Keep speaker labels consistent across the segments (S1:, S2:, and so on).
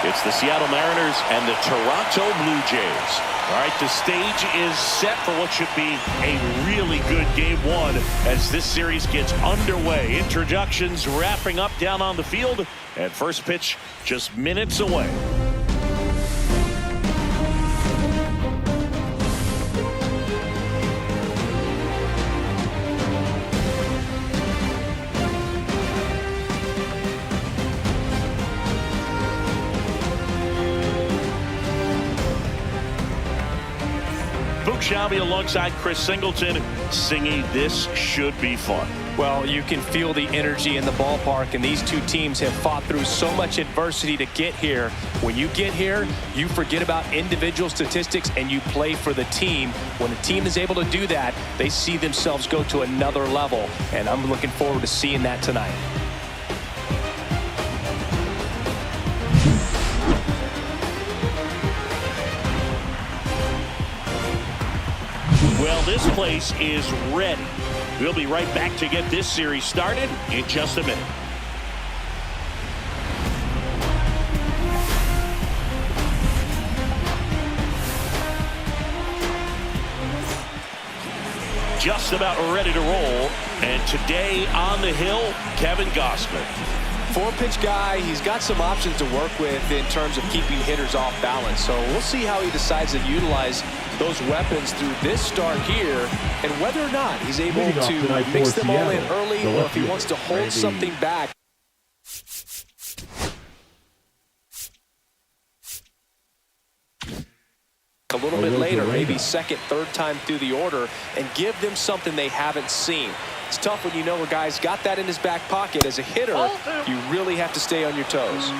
S1: It's the Seattle Mariners and the Toronto Blue Jays. All right, the stage is set for what should be a really good game one as this series gets underway. Introductions wrapping up down on the field, and first pitch just minutes away. Shelby alongside Chris Singleton singing "This Should Be Fun."
S2: Well, you can feel the energy in the ballpark, and these two teams have fought through so much adversity to get here. When you get here, you forget about individual statistics and you play for the team. When a team is able to do that, they see themselves go to another level, and I'm looking forward to seeing that tonight.
S1: Well, this place is ready. We'll be right back to get this series started in just a minute. Just about ready to roll. And today on the hill, Kevin Gausman.
S2: Four-pitch guy, he's got some options to work with in terms of keeping hitters off balance. So we'll see how he decides to utilize those weapons through this start here, and whether or not he's able to mix them all in early, or if he wants to hold something back. A little bit later, maybe second, third time through the order, and give them something they haven't seen. It's tough when you know a guy's got that in his back pocket. As a hitter, you really have to stay on your toes.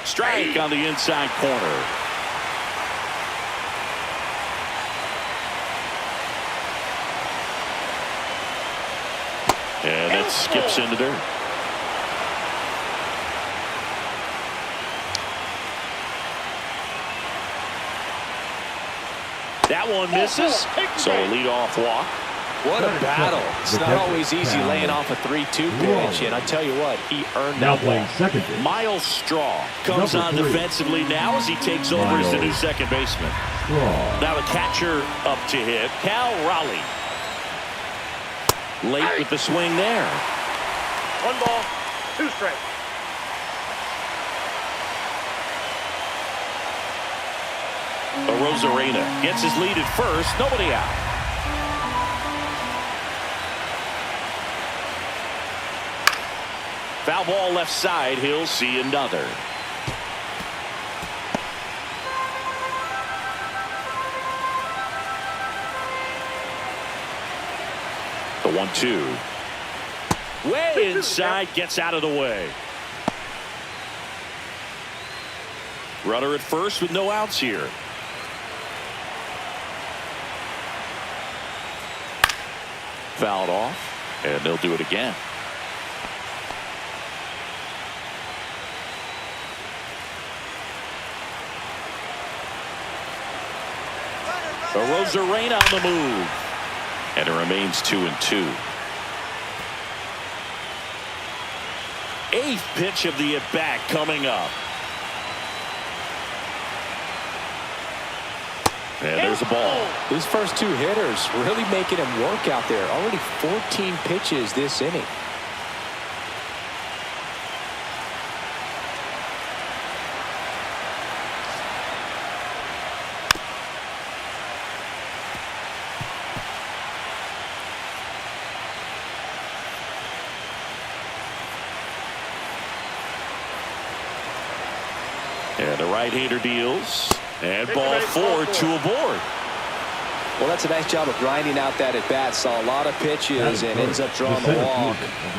S1: Strike on the inside corner. And it skips into dirt. That one misses, so a leadoff walk.
S2: What a battle. It's not always easy laying off a 3-2 pitch, and I tell you what, he earned that one.
S1: Miles Straw comes on defensively now as he takes over as the new second baseman. Now the catcher up to hit, Cal Raleigh. Late with the swing there.
S3: 1 ball, 2 strikes.
S1: Rosarena gets his lead at first, nobody out. Foul ball left side, he'll see another. The 1-2. Way inside, gets out of the way. Runner at first with no outs here. Fouled off, and they'll do it again. Rosarena on the move, and it remains 2-2. 8th pitch of the at-bat coming up. And there's a ball.
S2: These first 2 hitters really making him work out there. Already 14 pitches this inning.
S1: And the right-hander deals. And ball 4, 2 aboard.
S2: Well, that's a nice job of grinding out that at-bat. Saw a lot of pitches and ends up drawing the walk.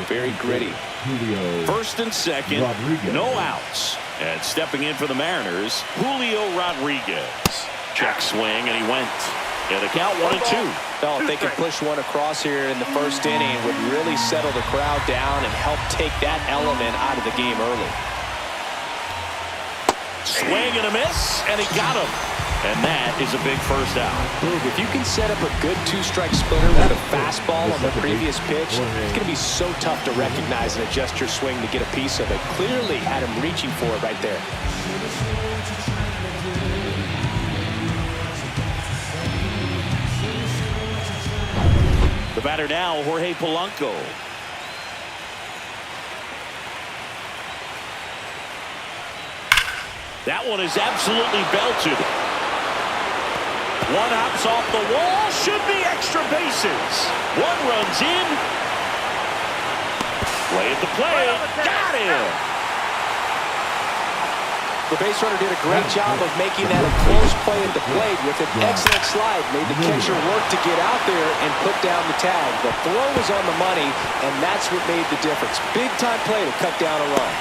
S2: Very gritty.
S1: First and second, no outs. And stepping in for the Mariners, Julio Rodriguez. Check swing, and he went. And the count 1-2.
S2: Well, if they can push one across here in the first inning, would really settle the crowd down and help take that element out of the game early.
S1: Swing and a miss, and he got him. And that is a big first out.
S2: If you can set up a good two-strike splitter with a fastball on the previous pitch, it's going to be so tough to recognize and adjust your swing to get a piece of it. Clearly had him reaching for it right there.
S1: The batter now, Jorge Polanco. That one is absolutely belted. One hops off the wall. Should be extra bases. One runs in. Play at the plate. Got him.
S2: The base runner did a great job of making that a close play at the plate with an excellent slide. Made the catcher work to get out there and put down the tag. The throw was on the money, and that's what made the difference. Big time play to cut down a run.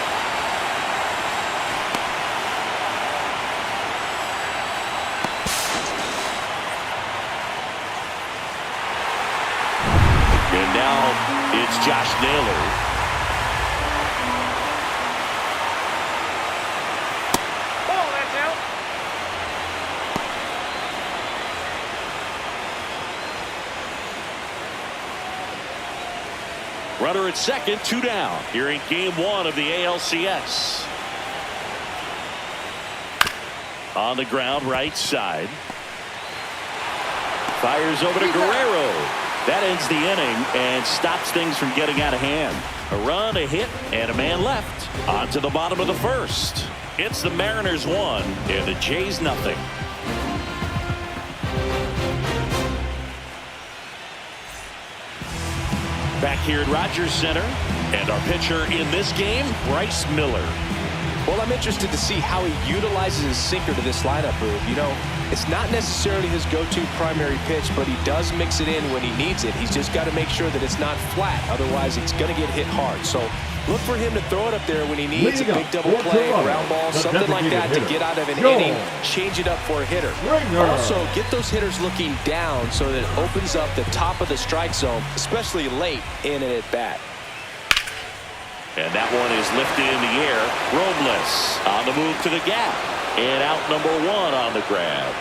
S1: And now it's Josh Naylor.
S3: Ball, that's out.
S1: Runner at second, 2 down. Here in game 1 of the ALCS. On the ground, right side. Fires over to Guerrero. That ends the inning and stops things from getting out of hand. A run, a hit, and a man left. On to the bottom of the first. It's the Mariners 1 and the Jays nothing. Back here at Rogers Center, and our pitcher in this game, Bryce Miller.
S2: Well, I'm interested to see how he utilizes his sinker to this lineup, Boo. You know, it's not necessarily his go-to primary pitch, but he does mix it in when he needs it. He's just got to make sure that it's not flat. Otherwise, it's going to get hit hard. So look for him to throw it up there when he needs a big double play, ground ball, something like that to get out of an inning, change it up for a hitter. Also, get those hitters looking down so that it opens up the top of the strike zone, especially late in an at-bat.
S1: And that one is lifted in the air. Robles on the move to the gap. And out number 1 on the grab.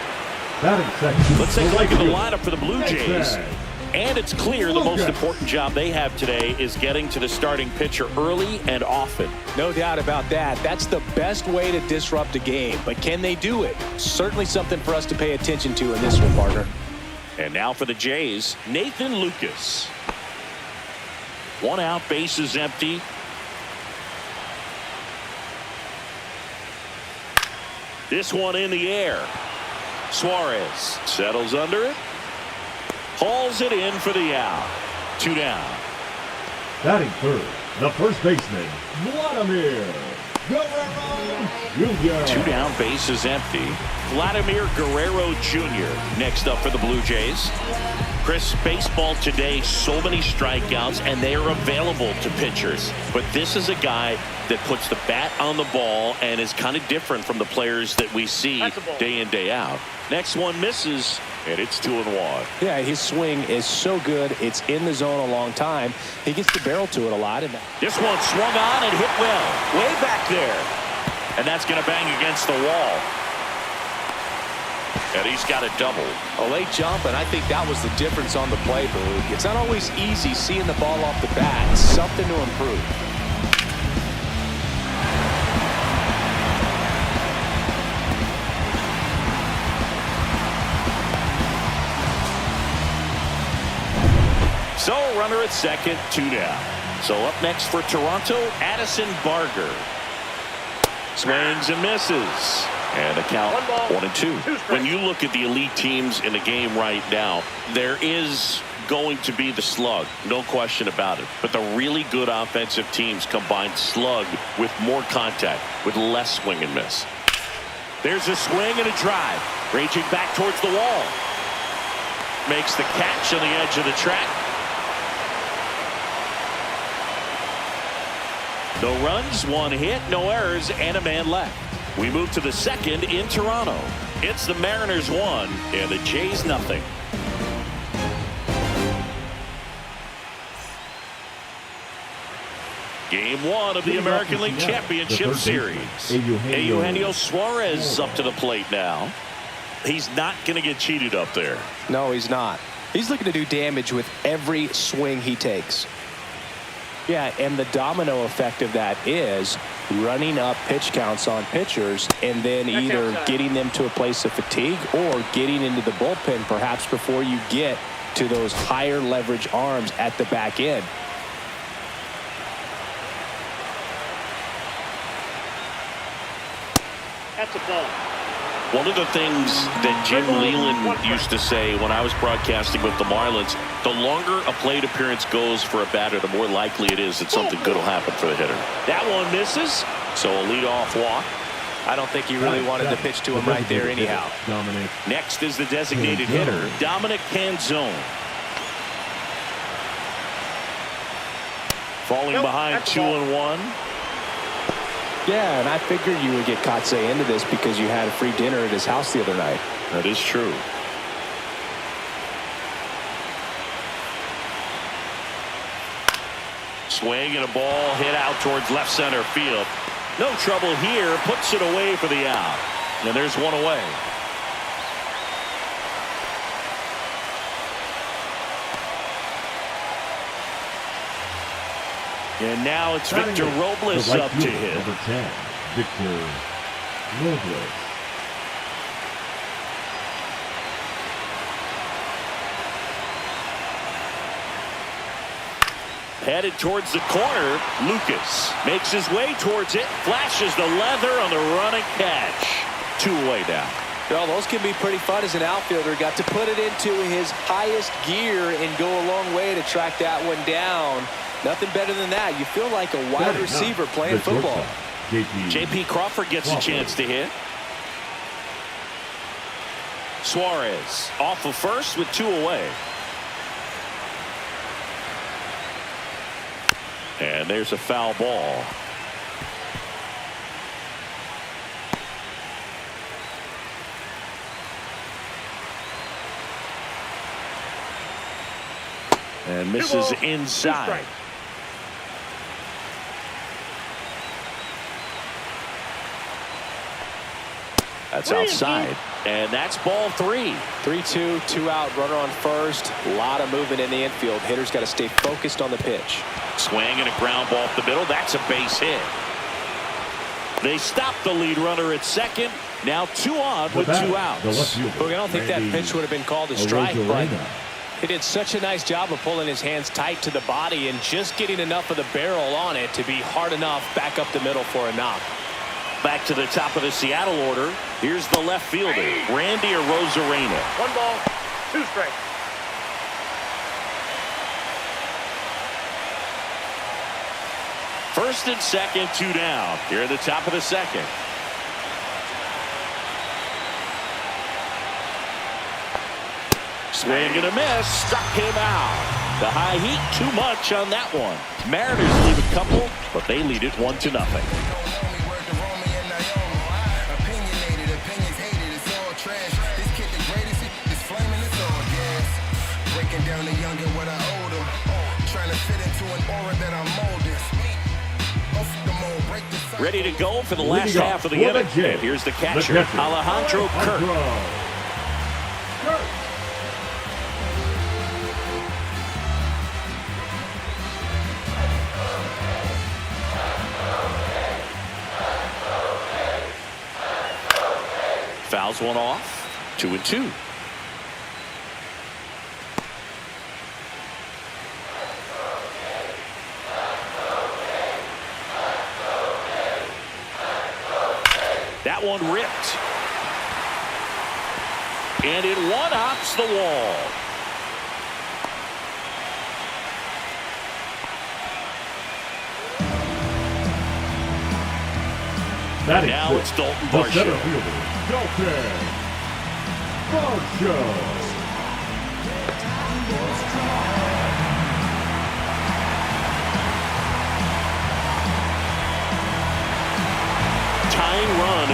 S1: Let's take a look at the lineup for the Blue Jays. And it's clear the most important job they have today is getting to the starting pitcher early and often.
S2: No doubt about that. That's the best way to disrupt a game. But can they do it? Certainly something for us to pay attention to in this one, partner.
S1: And now for the Jays, Nathan Lucas. 1 out, bases empty. This one in the air. Suarez settles under it. Hauls it in for the out. 2 down.
S4: Batting third, the first baseman, Vladimir Guerrero Jr.
S1: 2 down, bases empty. Vladimir Guerrero Jr. next up for the Blue Jays. Chris, baseball today, so many strikeouts, and they are available to pitchers. But this is a guy that puts the bat on the ball and is kind of different from the players that we see day in, day out. Next one misses, and it's 2-1.
S2: Yeah, his swing is so good. It's in the zone a long time. He gets the barrel to it a lot. And
S1: this one swung on and hit well, way back there. And that's going to bang against the wall. And he's got a double.
S2: A late jump, and I think that was the difference on the play, Boog. It's not always easy seeing the ball off the bat. It's something to improve.
S1: So, runner at second, 2 down. So up next for Toronto, Addison Barger. Swings and misses. And a count 1-2. When you look at the elite teams in the game right now, there is going to be the slug, no question about it. But the really good offensive teams combine slug with more contact, with less swing and miss. There's a swing and a drive. Raging back towards the wall. Makes the catch on the edge of the track. No runs, 1 hit, no errors, and a man left. We move to the second in Toronto. It's the Mariners 1 and the Jays nothing. Game 1 of the American League Championship Series. Eugenio Suarez up to the plate now. he's not going to get cheated up there.
S2: No, he's not. He's looking to do damage with every swing he takes. Yeah, and the domino effect of that is running up pitch counts on pitchers and then either getting them to a place of fatigue or getting into the bullpen perhaps before you get to those higher leverage arms at the back end.
S3: That's a ball.
S1: One of the things that Jim Leland used to say when I was broadcasting with the Marlins, the longer a plate appearance goes for a batter, the more likely it is that something good will happen for the hitter. That one misses, so a leadoff walk.
S2: I don't think he really wanted to pitch to him right there anyhow.
S1: Next is the designated hitter, Dominic Canzone. Falling behind 2-1.
S2: Yeah, and I figured you would get Kotsay into this because you had a free dinner at his house the other night.
S1: That is true. Swing and a ball hit out towards left center field. No trouble here. Puts it away for the out. And there's one away. And now it's Victor Robles up to hit.
S4: Number 10, Victor Robles.
S1: Headed towards the corner. Lucas makes his way towards it. Flashes the leather on the running catch. 2 away now.
S2: Well, those can be pretty fun as an outfielder. Got to put it into his highest gear and go a long way to track that one down. Nothing better than that. You feel like a wide receiver playing football.
S1: J.P. Crawford gets a chance to hit. Suarez off of first with 2 away. And there's a foul ball. And misses inside. That's outside. And that's ball 3.
S2: 3-2, 2 out, runner on first. A lot of movement in the infield. Hitter's got to stay focused on the pitch.
S1: Swing and a ground ball up the middle. That's a base hit. They stop the lead runner at second. Now 2 on with 2 outs.
S2: Look, I don't think that pitch would have been called a strike, but he did such a nice job of pulling his hands tight to the body and just getting enough of the barrel on it to be hard enough back up the middle for a knock.
S1: Back to the top of the Seattle order. Here's the left fielder, Randy Arozarena.
S3: 1 ball, 2 strikes.
S1: First and second, 2 down. Here at the top of the second. Swing and a miss. Struck him out. The high heat, too much on that one. Mariners leave a couple, but they lead it 1-0. Ready to go for the last half of the inning. And here's the catcher, Alejandro Kirk. Fouls one off. 2-2. That one ripped. And it one-hops the wall. Now it's Dalton Varsho.
S4: Dalton Varsho.
S1: Tying run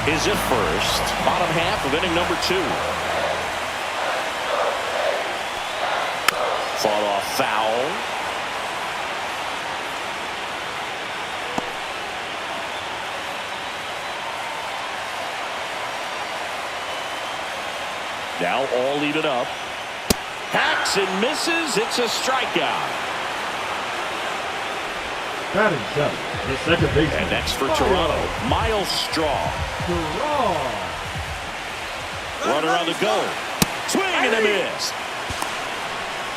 S1: is at first. Bottom half of inning number 2. Fought off foul. Now all even up. Hacks and misses. It's a strikeout.
S4: Batting seventh, the second baseman.
S1: And next for Toronto, Miles Straw. Runner on the go. Swing and a miss.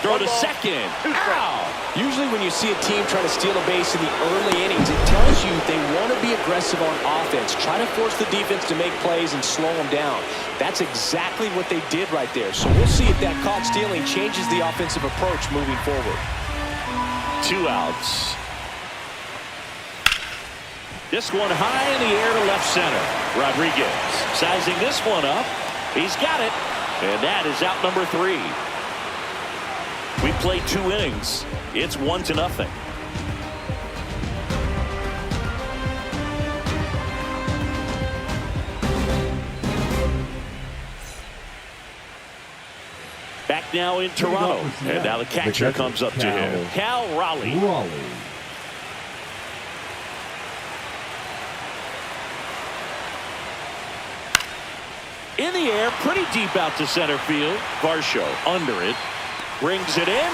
S1: Throw to second. Ow!
S2: Usually when you see a team trying to steal a base in the early innings, it tells you they want to be aggressive on offense. Try to force the defense to make plays and slow them down. That's exactly what they did right there. So we'll see if that caught stealing changes the offensive approach moving forward.
S1: 2 outs. This one high in the air to left center. Rodriguez sizing this one up. He's got it. And that is out number 3. We played 2 innings. It's 1-0. Back now in Toronto. And now the catcher comes up to him. Cal Raleigh. In the air, pretty deep out to center field. Varsho under it. Brings it in.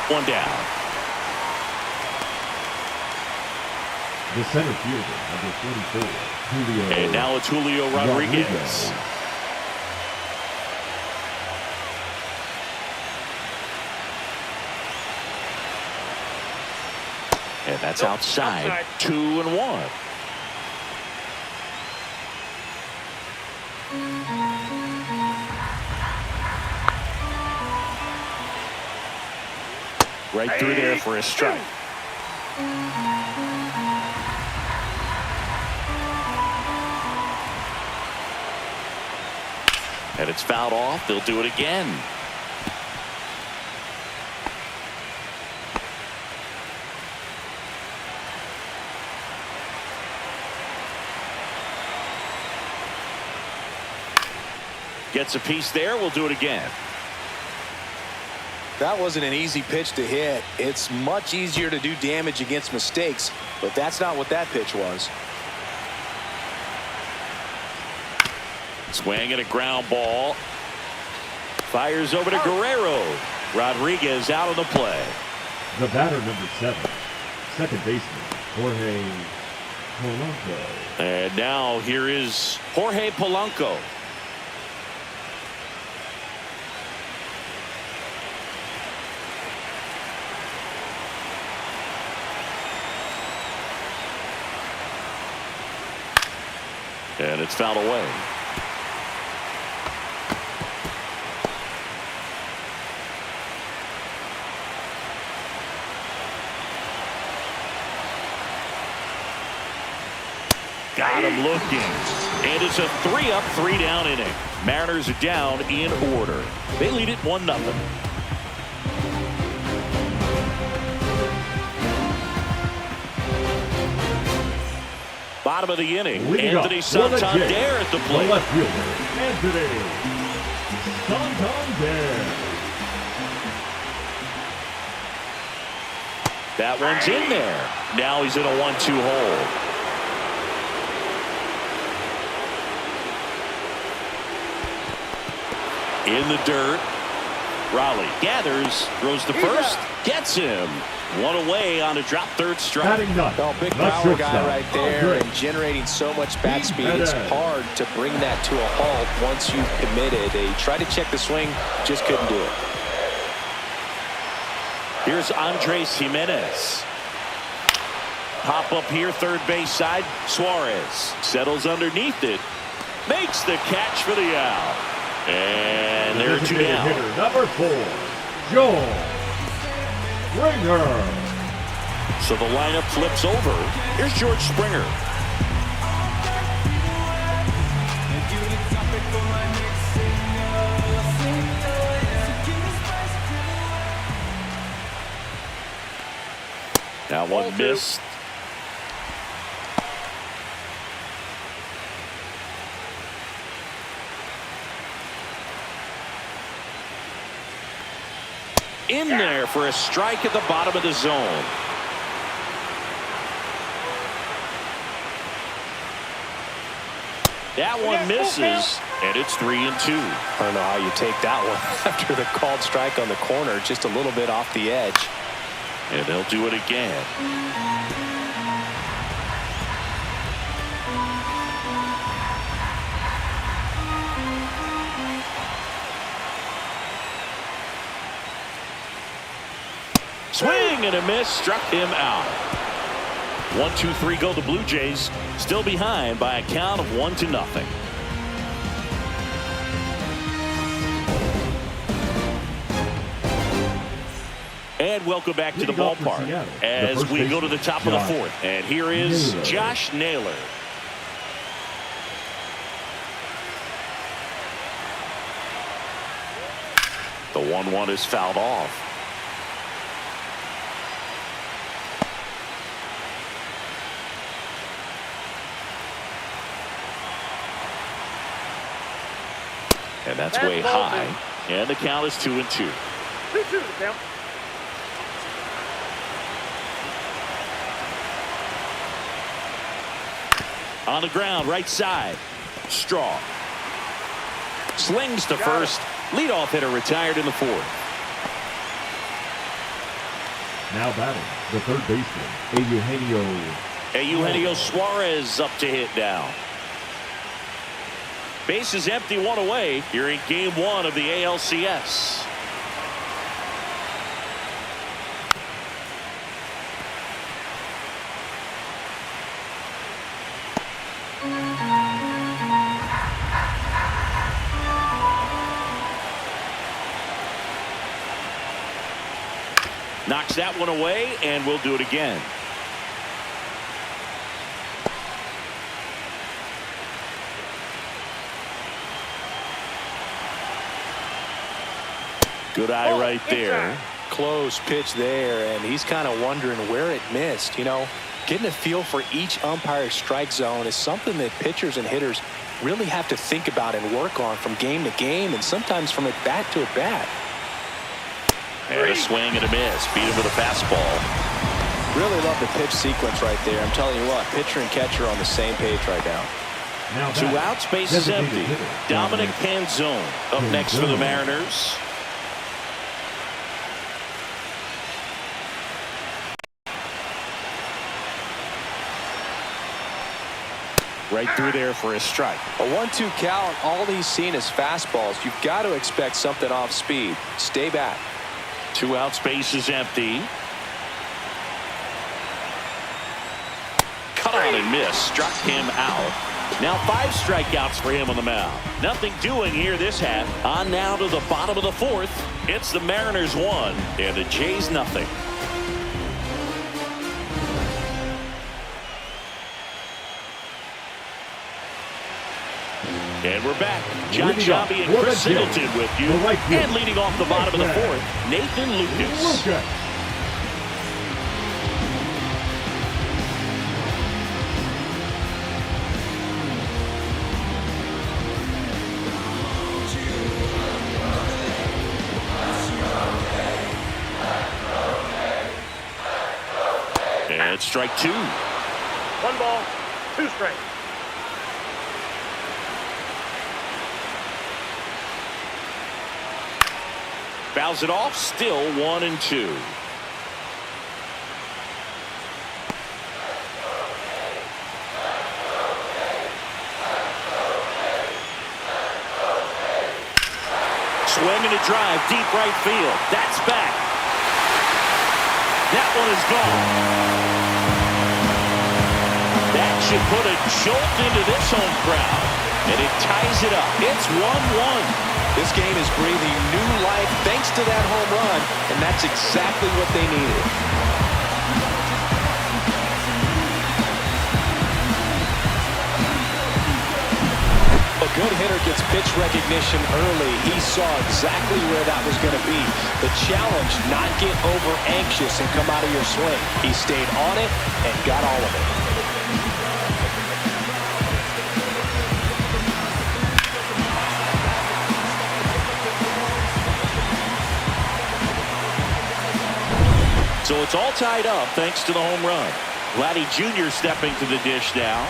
S1: 1 down.
S4: The center fielder, number 44, Julio.
S1: And now it's Julio Rodriguez. And that's outside. 2-1. Right through there for a strike. And it's fouled off. They'll do it again. Gets a piece there. We'll do it again.
S2: That wasn't an easy pitch to hit. It's much easier to do damage against mistakes, but that's not what that pitch was.
S1: Swing and a ground ball. Fires over to Guerrero. Rodriguez out of the play.
S4: The batter, number 7, second baseman, Jorge Polanco.
S1: And now here is Jorge Polanco. And it's fouled away. Got him looking. And it's a 3-up, 3-down inning. Mariners are down in order. They lead it 1-0. Bottom of the inning. Anthony Santander at the plate.
S4: Left fielder, Anthony Santander.
S1: That one's in there. Now he's in a 1-2 hole. In the dirt. Raleigh gathers, throws to first, gets him. 1 away on a drop third strike.
S2: Oh, big power guy right there and generating so much bat speed. It's hard to bring that to a halt once you've committed. They tried to check the swing, just couldn't do it.
S1: Here's Andres Jimenez. Pop up here, third base side. Suarez settles underneath it. Makes the catch for the out. And there are 2 down.
S4: Hitter, number 4, Joe Springer.
S1: So the lineup flips over. Here's George Springer. Now one missed. In there for a strike at the bottom of the zone. That one misses, and it's 3-2.
S2: I don't know how you take that one after the called strike on the corner, just a little bit off the edge.
S1: And they'll do it again. Swing and a miss, struck him out. 1-2-3 go the Blue Jays, still behind by a count of 1-0. And welcome back to the ballpark as we go to the top of the fourth. And here is Josh Naylor. The 1-1 is fouled off. And that's way high. And the count is 2-2.
S3: 2-2 the count.
S1: On the ground, right side. Straw. Slings to first. Leadoff hitter retired in the fourth.
S4: Now batting, the third baseman,
S1: Eugenio Suarez up to hit now. Base is empty, one away here in game one of the ALCS. Knocks that one away, and we'll do it again. Good eye right there.
S2: Close pitch there, and he's kind of wondering where it missed. You know, getting a feel for each umpire's strike zone is something that pitchers and hitters really have to think about and work on from game to game, and sometimes from at bat to at bat.
S1: And a swing and a miss. Beat him with a fastball.
S2: Really love the pitch sequence right there. I'm telling you what, pitcher and catcher are on the same page right now.
S1: Two outs, base is empty. Dominic Panzone up next for the Mariners. Right through there for a strike.
S2: A 1-2 count, all he's seen is fastballs. You've got to expect something off speed. Stay back.
S1: 2 outs, base is empty. Cut on and miss. Struck him out. Now 5 strikeouts for him on the mound. Nothing doing here this half. On now to the bottom of the fourth. It's the Mariners 1 and the Jays nothing. And we're back. John Jobby and Chris Singleton with you. And leading off the bottom of the fourth, Nathan Lucas. And strike 2.
S3: 1 ball, 2 strikes.
S1: Fouls it off, still 1-2. Swing and a drive, deep right field. That's back. That one is gone. That should put a jolt into this home crowd. And it ties it up. It's 1-1.
S2: This game is breathing new life thanks to that home run, and that's exactly what they needed. A good hitter gets pitch recognition early. He saw exactly where that was going to be. The challenge, not get over anxious and come out of your swing. He stayed on it and got all of it.
S1: So it's all tied up thanks to the home run. Vladdy Jr. stepping to the dish now.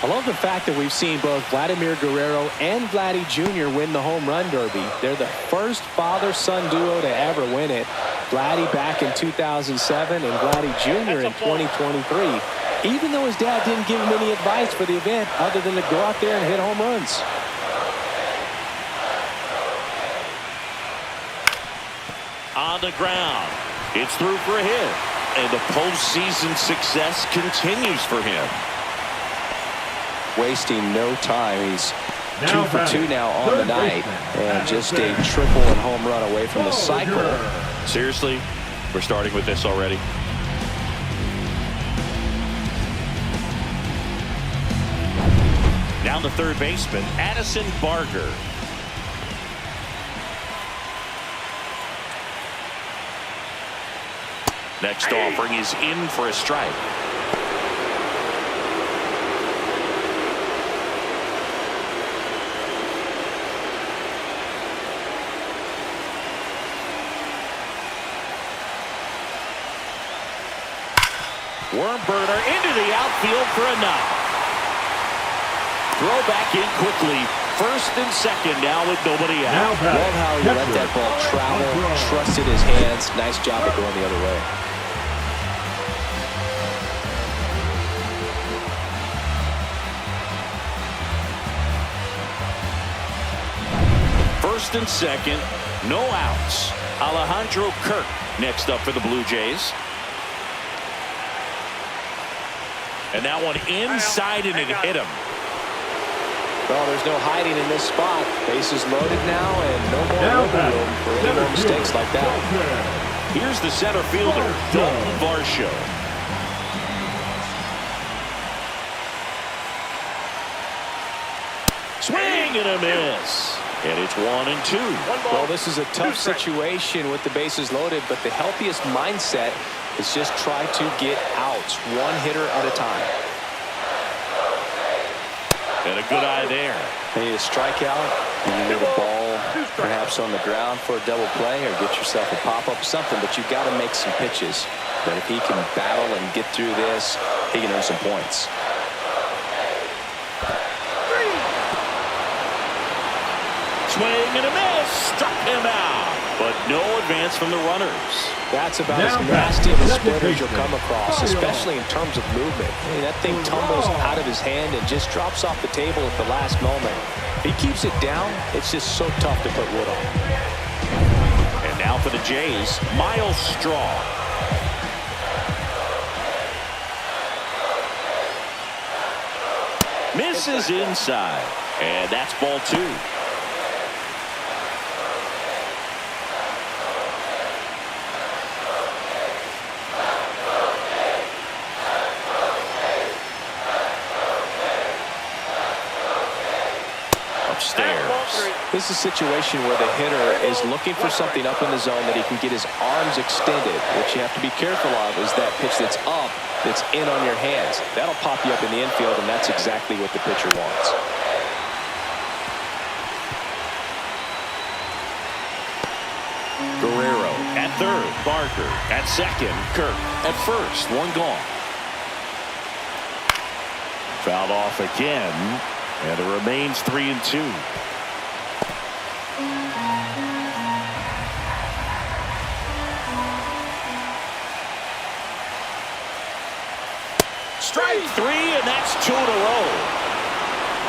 S2: I love the fact that we've seen both Vladimir Guerrero and Vladdy Jr. win the home run derby. They're the first father-son duo to ever win it. Vladdy back in 2007 and Vladdy Jr. in 2023. Even though his dad didn't give him any advice for the event other than to go out there and hit home runs.
S1: On the ground. It's through for a hit. And the postseason success continues for him.
S2: Wasting no time. He's
S4: Now
S2: 2 for 2 now on the night. And just a triple and home run away from the cycle.
S1: Seriously, we're starting with this already. Down the third baseman, Addison Barger. Next offering is in for a strike. Worm burner into the outfield for a knock. Throw back in quickly. First and second now with nobody out.
S2: Love how he let that ball travel, trusted his hands. Nice job of going the other way.
S1: First and second, no outs. Alejandro Kirk next up for the Blue Jays. And that one inside and it hit him.
S2: Well, there's no hiding in this spot. Bases loaded now and no more wiggle room for any more mistakes like that.
S1: Here's the center fielder, Dalton Varsho. Swing and a miss. And it's 1-2.
S2: Well, this is a tough situation with the bases loaded, but the healthiest mindset is just try to get outs, one hitter at a time.
S1: And a good eye there.
S2: You need a strikeout, and you need a ball perhaps on the ground for a double play, or get yourself a pop-up, something, but you've got to make some pitches. But if he can battle and get through this, he can earn some points.
S1: Swing and a miss. Struck him out. But no advance from the runners.
S2: That's about as nasty of a splitter as you'll come across, especially in terms of movement. I mean, that thing tumbles out of his hand and just drops off the table at the last moment. If he keeps it down, it's just so tough to put wood on.
S1: And now for the Jays, Miles Straw. Misses inside. And that's ball 2.
S2: This is a situation where the hitter is looking for something up in the zone that he can get his arms extended. What you have to be careful of is that pitch that's up, that's in on your hands. That'll pop you up in the infield, and that's exactly what the pitcher wants.
S1: Guerrero at third, Barker at second, Kirk at first, one gone. Fouled off again, and it remains 3-2. Strike 3, and that's 2 in a row.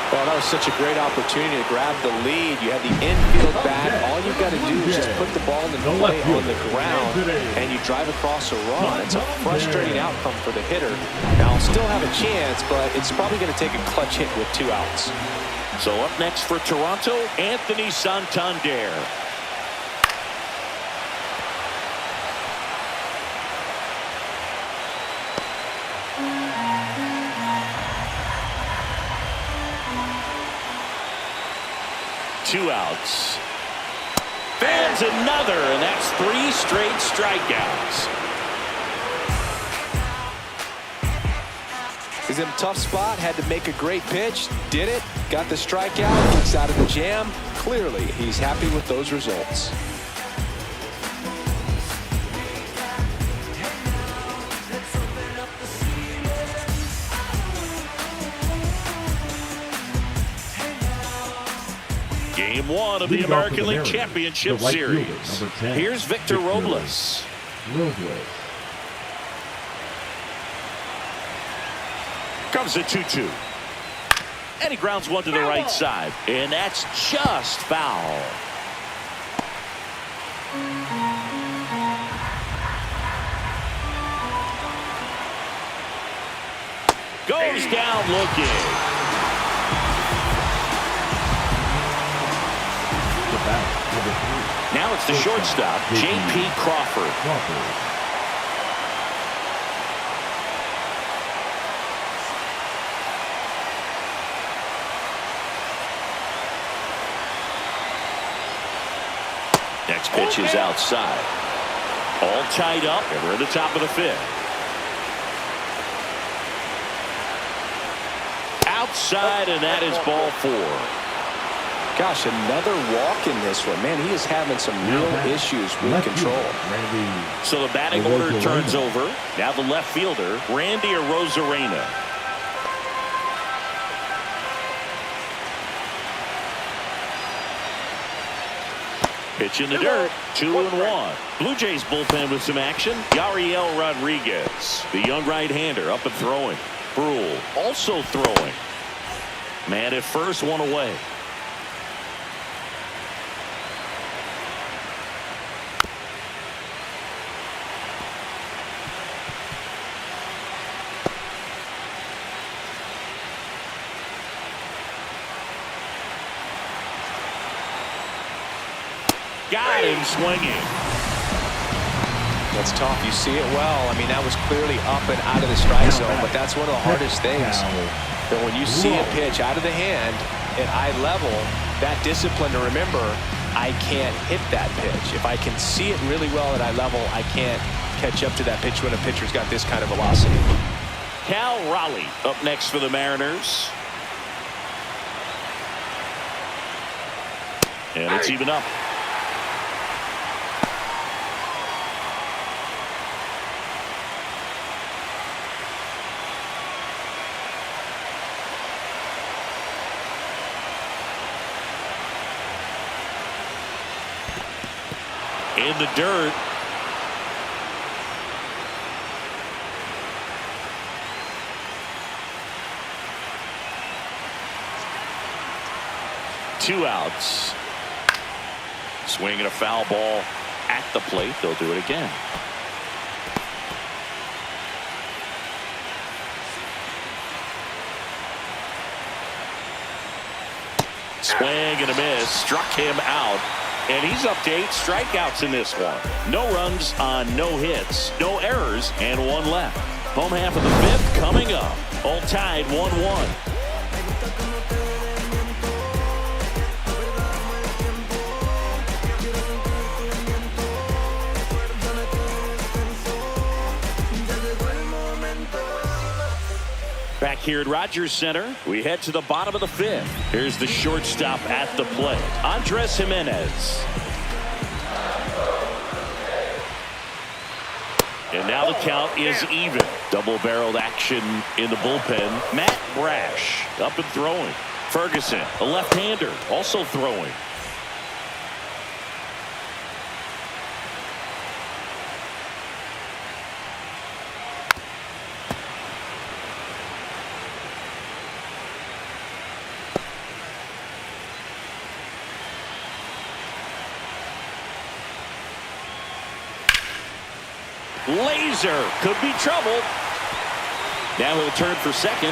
S2: Well, that was such a great opportunity to grab the lead. You have the infield back. All you've got to do is just put the ball in play on the ground, and you drive across a run. It's a frustrating outcome for the hitter. Now, he'll still have a chance, but it's probably going to take a clutch hit with 2 outs.
S1: So up next for Toronto, Anthony Santander. Two outs. Fans another, and that's 3 straight strikeouts.
S2: He's in a tough spot, had to make a great pitch, did it, got the strikeout, gets out of the jam. Clearly, he's happy with those results.
S1: Game one of the
S4: Leading off for
S1: American
S4: the
S1: League
S4: Mariners,
S1: Championship
S4: the right fielder,
S1: Series.
S4: number 10,
S1: Here's Victor Robles. Comes the 2-2. And he grounds one to the right side. And that's just foul. Goes down looking. Now it's the shortstop, J.P. Crawford. Next pitch is outside. All tied up, and we're at the top of the fifth. Outside, and that is ball 4.
S2: Gosh, another walk in this one. Man, he is having some real issues with control.
S1: So the batting order turns over. Now the left fielder, Randy Arozarena. Pitch in the dirt, 2-1. Blue Jays bullpen with some action. Yariel Rodriguez, the young right-hander, up and throwing. Brule also throwing. Man at first, one away. Got him swinging.
S2: That's tough. You see it well. I mean, that was clearly up and out of the strike zone, but that's one of the hardest things. That when you see a pitch out of the hand at eye level, that discipline to remember, I can't hit that pitch. If I can see it really well at eye level, I can't catch up to that pitch when a pitcher's got this kind of velocity.
S1: Cal Raleigh up next for the Mariners. And it's even up. In the dirt. Two outs. Swinging a foul ball at the plate. They'll do it again. Swing and a miss. Struck him out. And he's up to 8 strikeouts in this one. No runs on no hits, no errors, and 1 left. Home half of the 5th coming up. All tied 1-1. Back here at Rogers Center, we head to the bottom of the 5th. Here's the shortstop at the plate, Andres Jimenez. And now the count is even. Double-barreled action in the bullpen. Matt Brash up and throwing. Ferguson, a left-hander, also throwing. Laser could be trouble. Now he'll turn for second.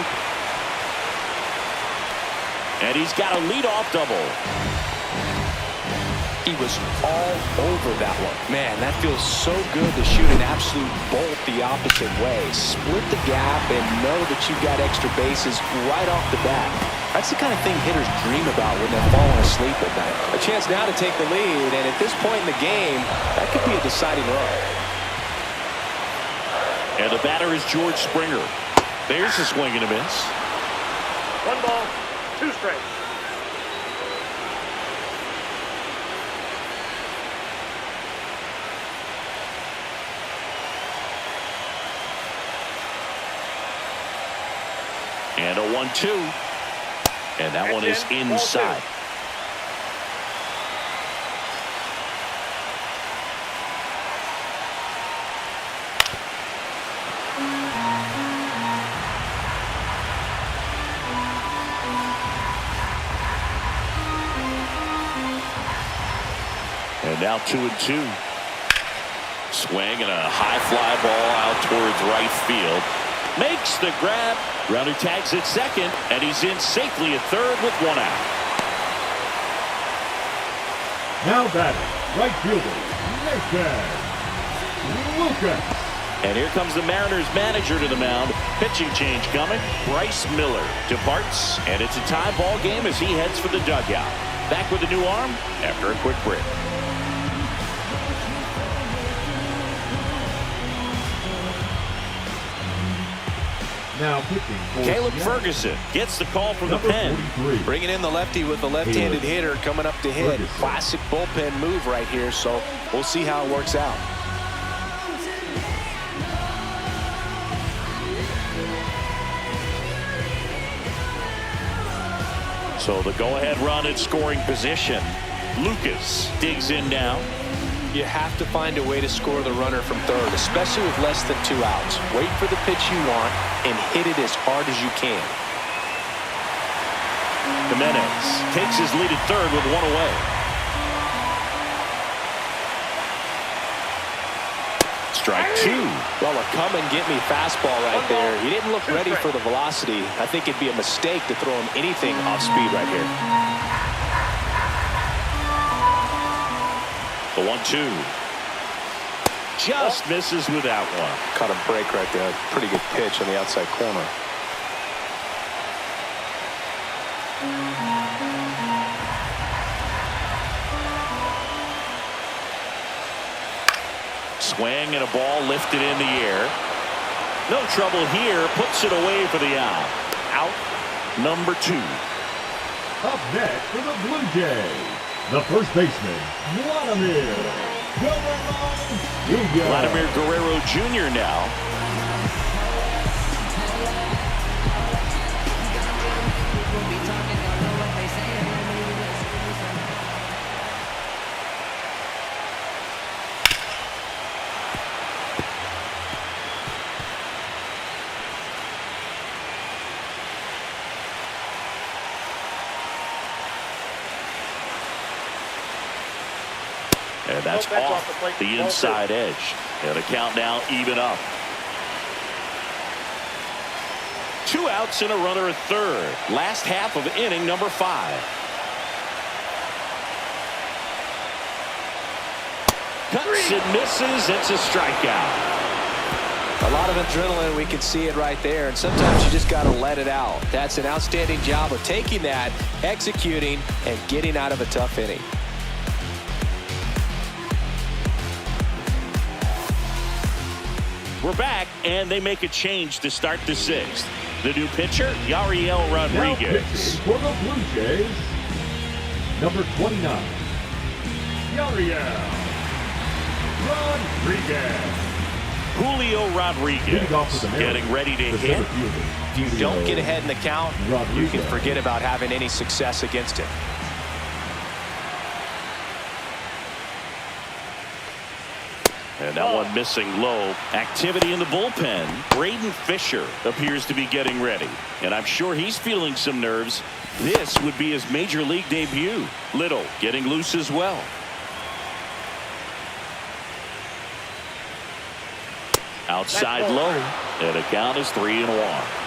S1: And he's got a leadoff double.
S2: He was all over that one. Man, that feels so good to shoot an absolute bolt the opposite way. Split the gap and know that you've got extra bases right off the bat. That's the kind of thing hitters dream about when they're falling asleep at night. A chance now to take the lead, and at this point in the game, that could be a deciding run.
S1: And the batter is George Springer. There's a swing and a miss.
S3: 1 ball, 2 strikes.
S1: And a 1-2. And that one is inside. And now 2-2. Swing and a high fly ball out towards right field. Makes the grab. Runner tags at second, and he's in safely at third with one out.
S4: Now batting, right fielder, Nathan Lucas.
S1: And here comes the Mariners manager to the mound. Pitching change coming. Bryce Miller departs, and it's a tie ball game as he heads for the dugout. Back with a new arm after a quick break.
S4: Now pitching for
S1: Caleb
S4: Seattle.
S1: Ferguson gets the call from the
S4: Number
S1: pen.
S4: 43.
S2: Bringing in the lefty with the left-handed hitter coming up to hit.
S4: Ferguson.
S2: Classic bullpen move right here, so we'll see how it works out.
S1: So the go-ahead run at scoring position. Lucas digs in now.
S2: You have to find a way to score the runner from third, especially with less than 2 outs. Wait for the pitch you want and hit it as hard as you can.
S1: Jimenez takes his lead at third with one away. Strike two.
S2: Well, a come-and-get-me fastball right there. He didn't look ready for the velocity. I think it'd be a mistake to throw him anything off speed right here.
S1: The 1-2. Just misses with that one.
S2: Caught a break right there. Pretty good pitch on the outside corner.
S1: Swing and a ball lifted in the air. No trouble here. Puts it away for the out. Out number 2.
S4: Up next for the Blue Jays, the first baseman, Vladimir
S1: Guerrero Jr. now. And that's off the inside edge. And the count now even up. 2 outs and a runner at third. Last half of inning number 5. Cuts and misses. It's a strikeout.
S2: A lot of adrenaline, we can see it right there, and sometimes you just got to let it out. That's an outstanding job of taking that, executing, and getting out of a tough inning.
S1: We're back, and they make a change to start the 6th. The new pitcher, Yariel Rodriguez.
S4: for the Blue Jays, number 29, Yariel Rodriguez.
S1: Julio Rodriguez getting ready to hit.
S2: Don't get ahead in the count. You can forget about having any success against him.
S1: And that one missing low. Activity in the bullpen. Braden Fisher appears to be getting ready. And I'm sure he's feeling some nerves. This would be his major league debut. Little getting loose as well. Outside low. And the count is 3-1.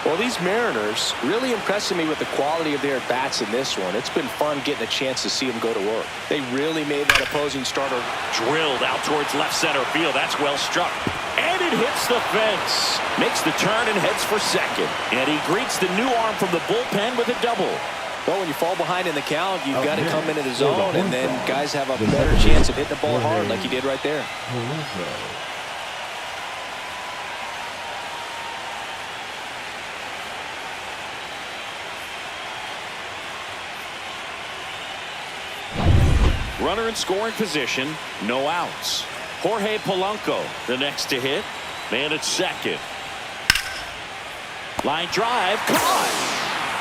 S2: Well, these Mariners really impressing me with the quality of their at-bats in this one. It's been fun getting a chance to see them go to work. They really made that opposing starter.
S1: Drilled out towards left center field. That's well struck. And it hits the fence. Makes the turn and heads for second. And he greets the new arm from the bullpen with a double.
S2: Well, when you fall behind in the count, you've got to come into the zone, and then guys have a better chance of hitting the ball hard like he did right there.
S1: Runner in scoring position, no outs. Jorge Polanco, the next to hit. Man at second. Line drive, caught.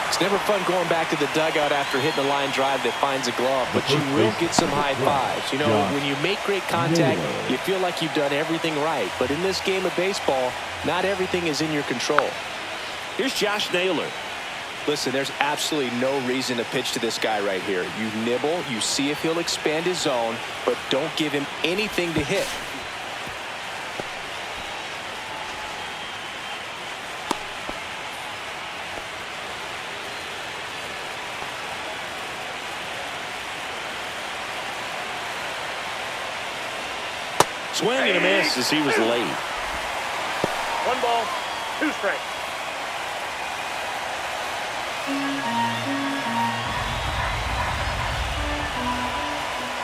S2: It's never fun going back to the dugout after hitting a line drive that finds a glove, but you will get some high fives. You know, when you make great contact, you feel like you've done everything right. But in this game of baseball, not everything is in your control.
S1: Here's Josh Naylor.
S2: Listen, there's absolutely no reason to pitch to this guy right here. You nibble, you see if he'll expand his zone, but don't give him anything to hit.
S1: Swing and a miss as he was late.
S3: 1 ball, 2 strikes.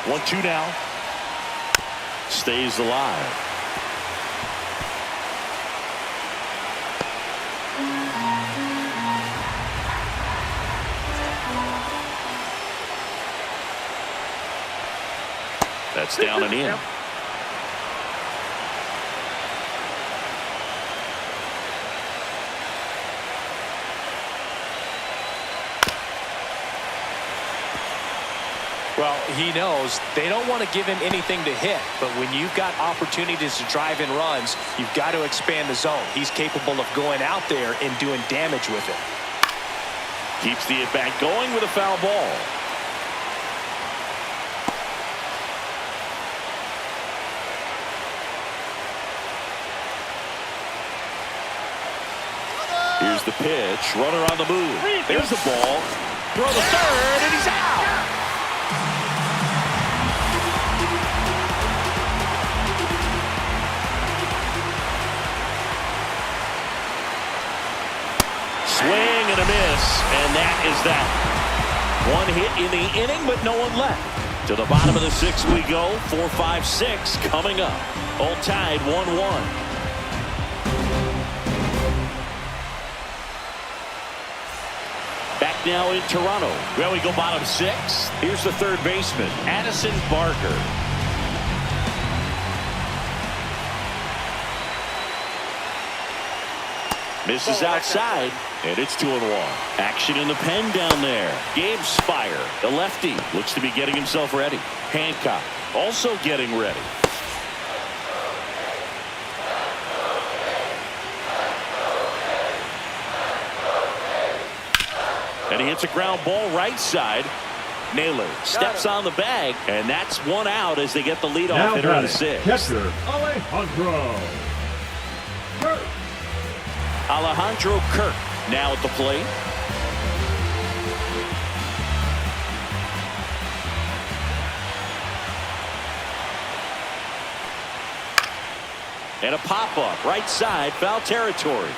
S1: 1-2 now. Stays alive. That's down and in.
S2: Well, he knows they don't want to give him anything to hit, but when you've got opportunities to drive in runs, you've got to expand the zone. He's capable of going out there and doing damage with it.
S1: Keeps the at-bat going with a foul ball. Here's the pitch. Runner on the move. There's the ball. Throw to third, and he's out. Swing and a miss, and that is that. One hit in the inning, but no one left. To the bottom of the 6th we go. 4, 5, 6 coming up. All tied 1-1. Back now in Toronto. Well, we go bottom 6. Here's the third baseman, Addison Barker. Misses outside, and it's 2-1. Action in the pen down there. Gabe Spire, the lefty, looks to be getting himself ready. Hancock also getting ready. And he hits a ground ball right side. Naylor steps on the bag, and that's 1 out as they get the leadoff hitter in the 6th.
S4: Catcher, Alejandro Kirk.
S1: Alejandro Kirk now at the plate. And a pop-up right side, foul territory.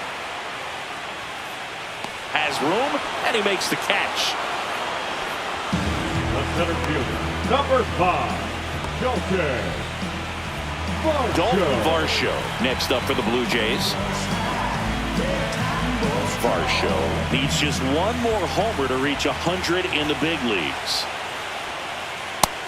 S1: Has room, and he makes the catch.
S4: The center fielder, number 5,
S1: Dalton Varsho next up for the Blue Jays. Varsho needs just one more homer to reach 100 in the big leagues.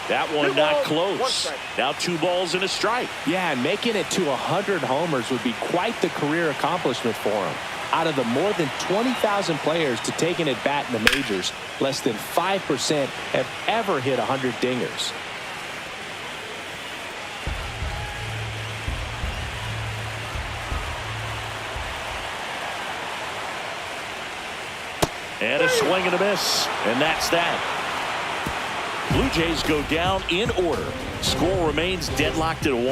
S1: That one not close. Now 2 balls and a strike.
S2: Yeah, and making it to 100 homers would be quite the career accomplishment for him. Out of the more than 20,000 players to take an at-bat in the majors, less than 5% have ever hit 100 dingers.
S1: And a swing and a miss, and that's that. Blue Jays go down in order. Score remains deadlocked at 1.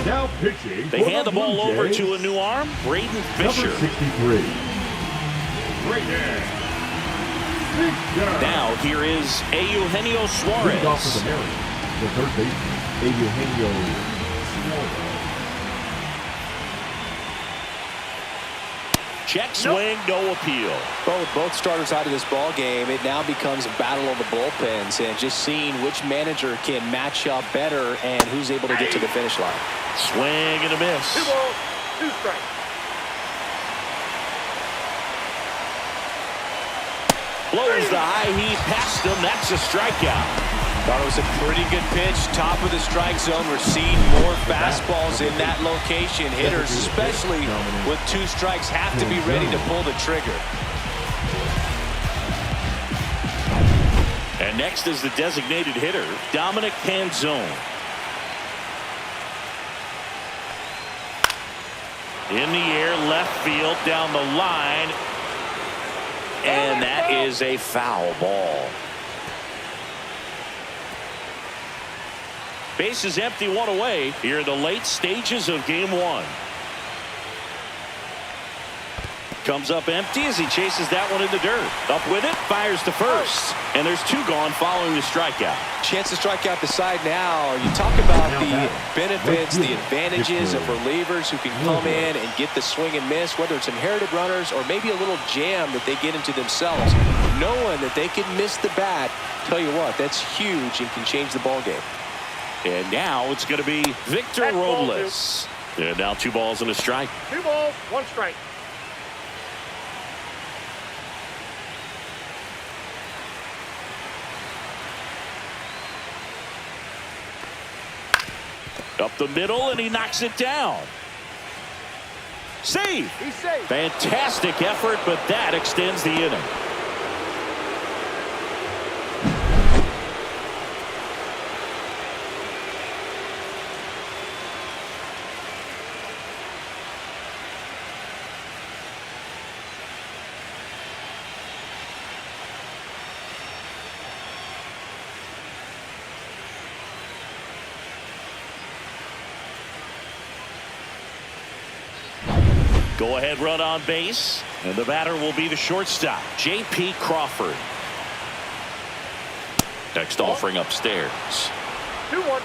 S4: Now pitching.
S1: They hand the ball over to a new arm, Braden Fisher.
S4: Number 63. Braden Fisher.
S1: Now here is Eugenio Suarez.
S4: Lead off of the Mariners, the third baseman, Eugenio Suarez.
S1: Check swing, no appeal.
S2: But with both starters out of this ball game, it now becomes a battle of the bullpens and just seeing which manager can match up better and who's able to get to the finish line.
S1: Swing and a miss.
S3: 2 balls, 2 strikes.
S1: Blows the high heat past him. That's a strikeout.
S2: Thought it was a pretty good pitch. Top of the strike zone. We're seeing more fastballs in that location. Hitters, especially with 2 strikes, have to be ready to pull the trigger.
S1: And next is the designated hitter, Dominic Panzone. In the air, left field, down the line. And that is a foul ball. Base is empty, one away here in the late stages of game one. Comes up empty as he chases that one in the dirt. Up with it, fires to first. And there's two gone following the strikeout.
S2: Chance to strike out the side now. You talk about the benefits, the advantages of relievers who can come in and get the swing and miss, whether it's inherited runners or maybe a little jam that they get into themselves. Knowing that they can miss the bat, tell you what, that's huge and can change the ball game.
S1: And now it's going to be Victor Robles. And now 2 balls and a strike.
S3: 2 balls, 1 strike.
S1: Up the middle, and he knocks it down. Save.
S3: He's safe.
S1: Fantastic effort, but that extends the inning. Go-ahead run on base, and the batter will be the shortstop, J.P. Crawford. Next offering upstairs.
S3: 2-1.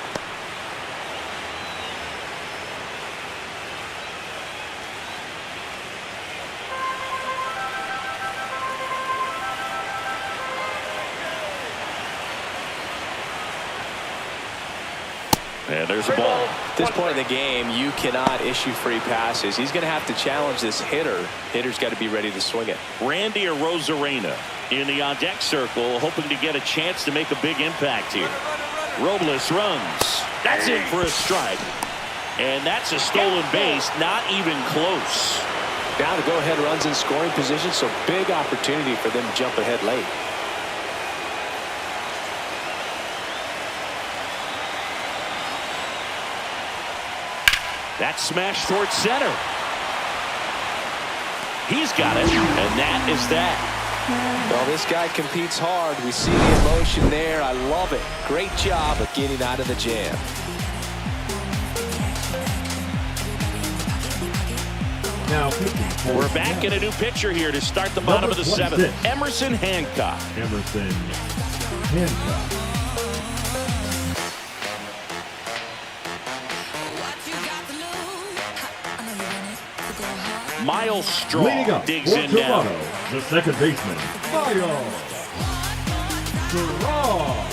S1: And there's a ball.
S2: At this point in the game, you cannot issue free passes. He's going to have to challenge this hitter. Hitter's got to be ready to swing it.
S1: Randy Arozarena in the on-deck circle, hoping to get a chance to make a big impact here. Robles runs. That's in for a strike. And that's a stolen base, not even close.
S2: Now the go-ahead runs in scoring position, so big opportunity for them to jump ahead late.
S1: That smash towards center. He's got it, and that is that.
S2: Well, this guy competes hard. We see the emotion there. I love it. Great job of getting out of the jam.
S4: Now,
S1: we're back in a new pitcher here to start the bottom of the 7th. Emerson Hancock.
S4: Emerson Hancock.
S1: Miles Straw digs in
S4: Toronto,
S1: now.
S4: the second baseman, Miles Straw.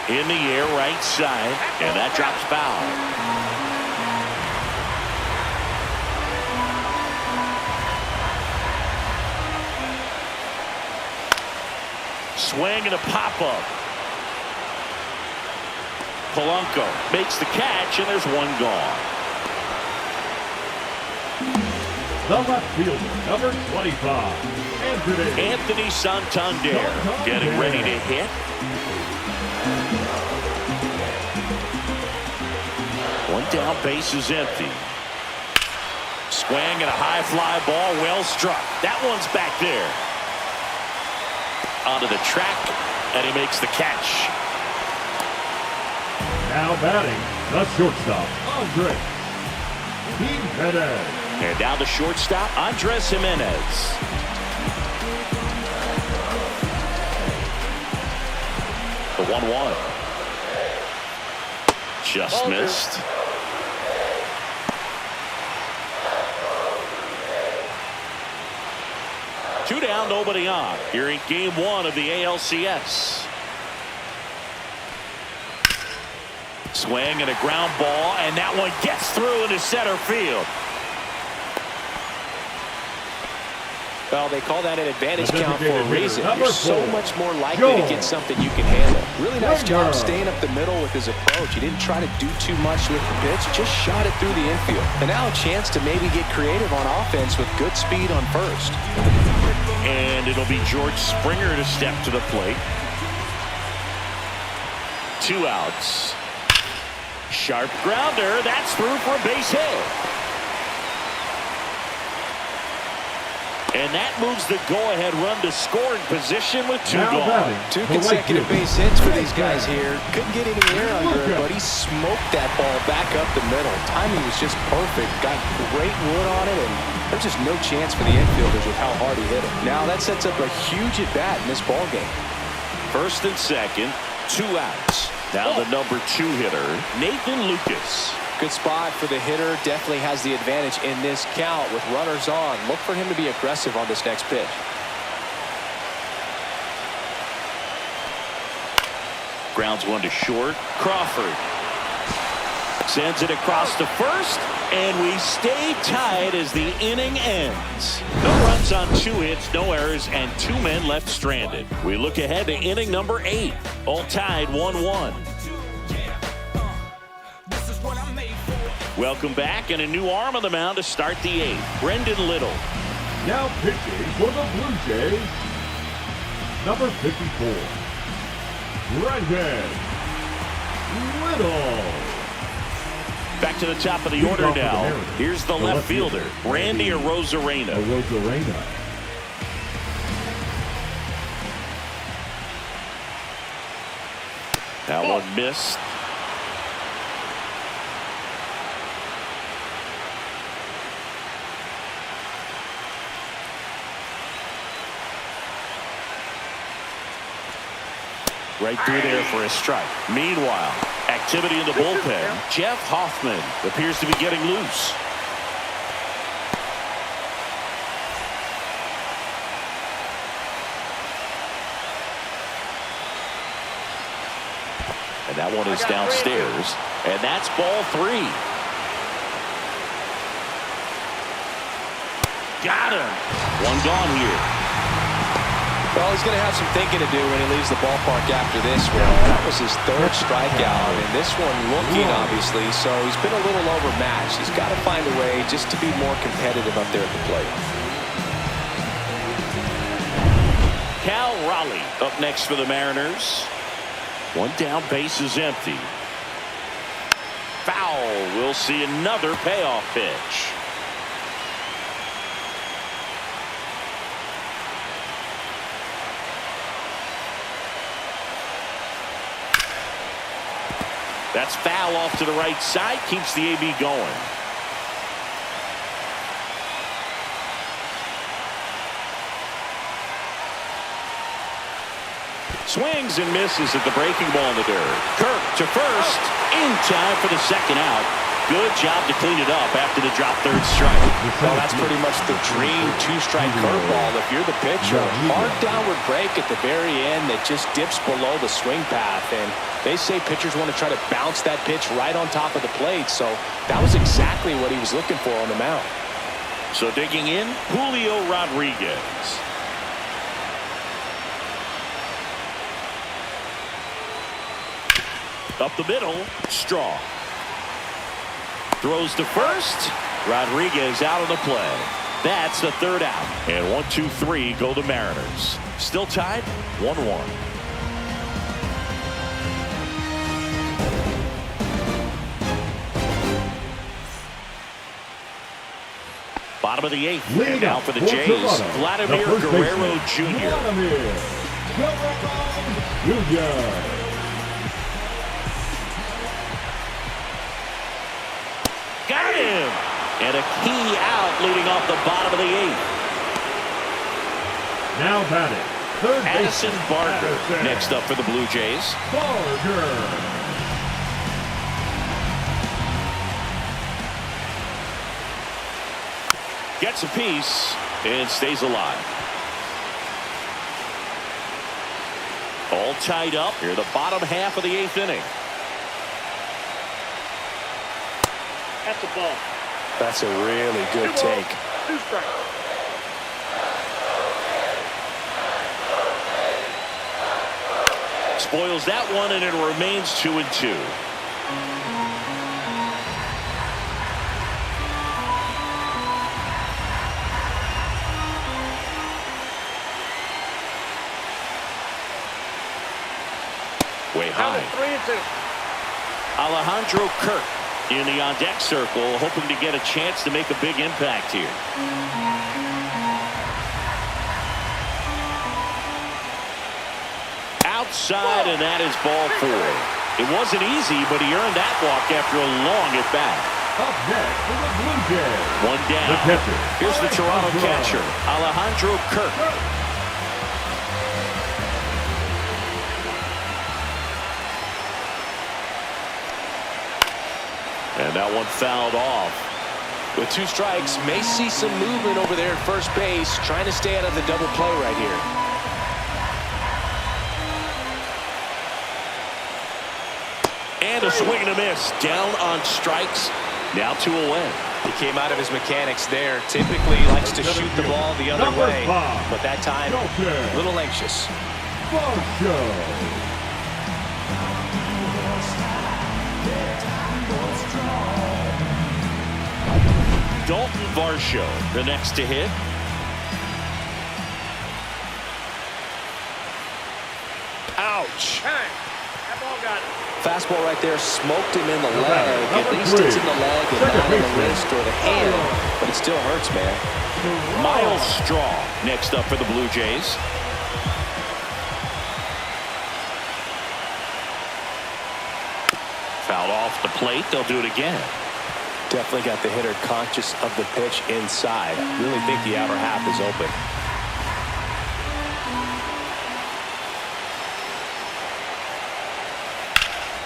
S1: In the air, right side, and that drops foul. Swing and a pop-up. Polanco makes the catch, and there's one gone.
S4: The left fielder, number 25,
S1: Anthony Santander getting ready to hit. One down, base is empty. Swing and a high fly ball, well struck. That one's back there. Onto the track, and he makes the catch.
S4: Now batting, the shortstop, Andres Jimenez.
S1: And down the shortstop, Andres Jimenez. The 1-1. Just missed. Two down, nobody on. Here in game 1 of the ALCS. Swing and a ground ball, and that one gets through into center field.
S2: Well, they call that an advantage count for a reason. You're so much more likely to get something you can handle. Really nice job staying up the middle with his approach. He didn't try to do too much with the pitch, just shot it through the infield. And now a chance to maybe get creative on offense with good speed on first.
S1: And it'll be George Springer to step to the plate. 2 outs. Sharp grounder. That's through for a base hit. And that moves the go-ahead run to scoring position with two gone.
S2: Two consecutive base hits for these guys here. Couldn't get any air under it, but he smoked that ball back up the middle. Timing was just perfect. Got great wood on it, and there's just no chance for the infielders with how hard he hit it. Now that sets up a huge at-bat in this ball game.
S1: First and second, 2 outs. Now the number 2 hitter, Nathan Lucas.
S2: Good spot for the hitter. Definitely has the advantage in this count with runners on. Look for him to be aggressive on this next pitch.
S1: Grounds one to short. Crawford sends it across to first, and we stay tied as the inning ends. No runs on 2 hits, no errors, and 2 men left stranded. We look ahead to inning number 8. All tied 1-1. Welcome back, and a new arm on the mound to start the 8th. Brendan Little.
S4: Now pitching for the Blue Jays, number 54, Brendan Little.
S1: Back to the top of the order now. Here's the left fielder, Randy Arozarena. That one missed. Right through there for a strike. Meanwhile, activity in the bullpen. Jeff Hoffman appears to be getting loose. And that one is downstairs. And that's ball 3. Got him. One gone here.
S2: Well, he's going to have some thinking to do when he leaves the ballpark after this one. That was his 3rd strikeout, and this one looking, obviously, so he's been a little overmatched. He's got to find a way just to be more competitive up there at the plate.
S1: Cal Raleigh up next for the Mariners. One down, base is empty. Foul. We'll see another payoff pitch. That's foul off to the right side. Keeps the AB going. Swings and misses at the breaking ball in the dirt. Kirk to first. In time for the 2nd out. Good job to clean it up after the drop 3rd strike.
S2: Well, that's pretty much the dream 2-strike curveball if you're the pitcher. Hard downward break at the very end that just dips below the swing path. And they say pitchers want to try to bounce that pitch right on top of the plate. So that was exactly what he was looking for on the mound.
S1: So digging in, Julio Rodriguez. Up the middle, Straw. Throws to first. Rodriguez out of the play. That's the 3rd out. And 1, 2, 3 go the Mariners. Still tied 1-1. Bottom of the 8th. And now for the Jays, Vladimir Guerrero Jr. Got him! And a key out leading off the bottom of the 8th.
S4: Now batting, 3rd
S1: Addison Barker next up for the Blue Jays.
S4: Barker.
S1: Gets a piece and stays alive. All tied up here, the bottom half of the 8th inning.
S3: That's a ball.
S2: That's a really good take.
S3: 2 strikes.
S1: Spoils that one, and it remains 2-2. Way high.
S3: 3-2.
S1: Alejandro Kirk in the on-deck circle, hoping to get a chance to make a big impact here. Outside, and that is ball 4. It wasn't easy, but he earned that walk after a long at-bat.
S4: Up next for the Blue Jays.
S1: One down.
S4: The catcher.
S1: Here's the Toronto catcher, Alejandro Kirk. And that one fouled off.
S2: With 2 strikes, may see some movement over there at first base, trying to stay out of the double play right here.
S1: And a swing and a miss. Down on strikes. Now 2 away.
S2: He came out of his mechanics there. Typically he likes to shoot the ball the other way, but that time a little anxious.
S1: Dalton Varsho, the next to hit. Ouch.
S3: Hey, that ball got it.
S2: Fastball right there smoked him in the leg. At least it's in the leg and not in the wrist or the hand, but it still hurts, man.
S1: Miles Straw next up for the Blue Jays. Fouled off the plate. They'll do it again.
S2: Definitely got the hitter conscious of the pitch inside. Really think the outer half is open.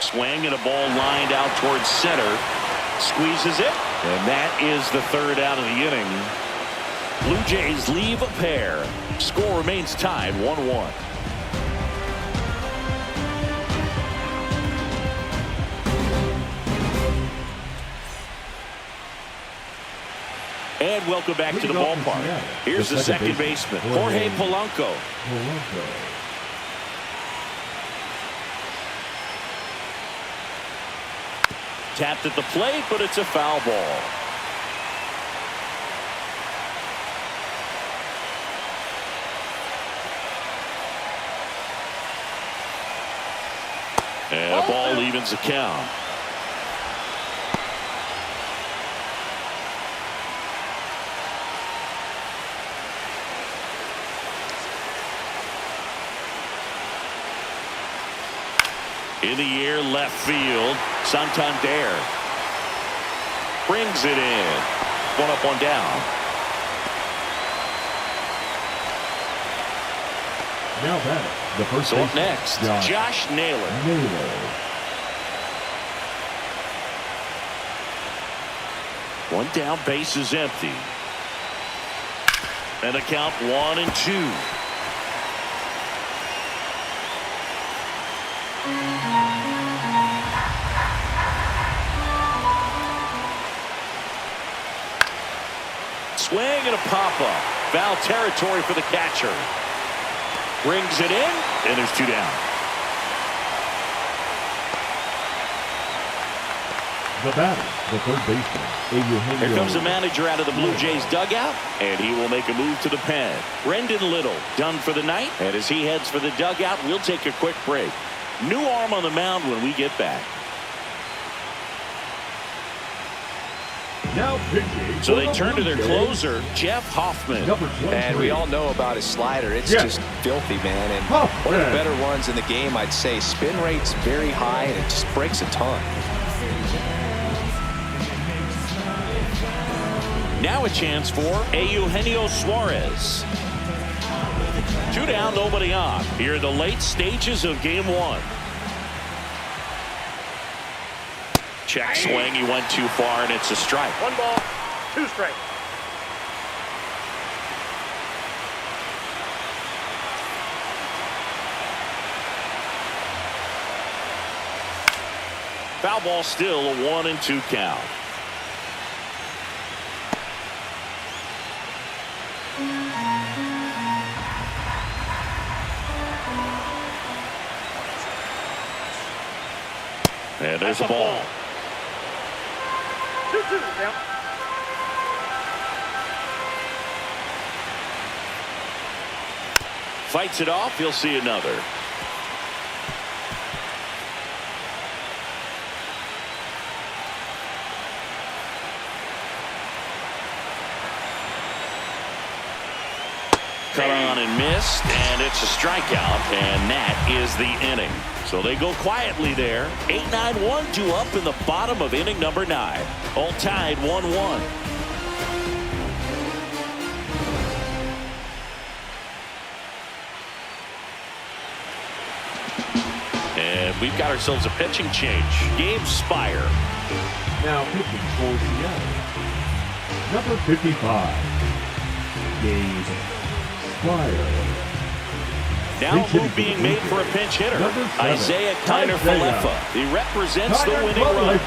S1: Swing and a ball lined out towards center. Squeezes it. And that is the 3rd out of the inning. Blue Jays leave a pair. Score remains tied 1-1. And welcome back to the ballpark. Here's the second baseman, Jorge Polanco. Tapped at the plate, but it's a foul ball. And a ball evens the count. In the air, left field, Santander brings it in. 1 up, 1 down.
S4: Now batter, the first
S1: So up
S4: baseman,
S1: next, Josh Naylor. One down, base is empty. And a count 1-2. Swing and a pop-up. Foul territory for the catcher. Brings it in, and there's 2 down.
S4: The batter, the third baseman.
S1: Here comes the manager out of the Blue Jays dugout, and he will make a move to the pen. Brendan Little done for the night, and as he heads for the dugout, we'll take a quick break. New arm on the mound when we get back.
S4: Now pitching.
S1: So they turn to their closer, Jeff Hoffman.
S2: And we all know about his slider. It's just filthy, man. And one of the better ones in the game, I'd say. Spin rate's very high, and it just breaks a ton.
S1: Now a chance for Eugenio Suarez. 2 down, nobody on. Here in the late stages of game 1. Check swing, he went too far, and it's a strike.
S3: 1 ball, 2 strikes.
S1: Foul ball, still a 1-2 count. And there's a ball.
S3: 2-2 down.
S1: Fights it off. He'll see another. cut on and missed, and it's a strikeout, and that is the inning. So they go quietly there. 8-9-1, 2 up in the bottom of inning number 9. All tied 1-1. And we've got ourselves a pitching change. Gabe Spire.
S4: Now pitching for Seattle, number 55, Gabe Spire.
S1: Now a move being made for a pinch hitter. Isaiah Kiner-Falefa. He represents the winning run.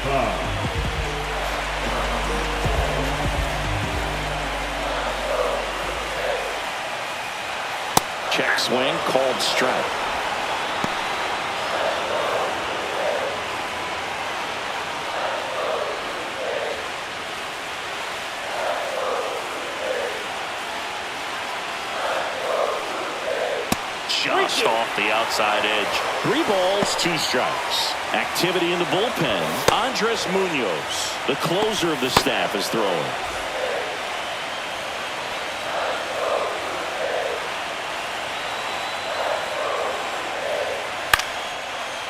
S1: Check swing, called strike. Just off the outside edge. 3 balls, 2 strikes. Activity in the bullpen. Andres Munoz, the closer of the staff, is throwing.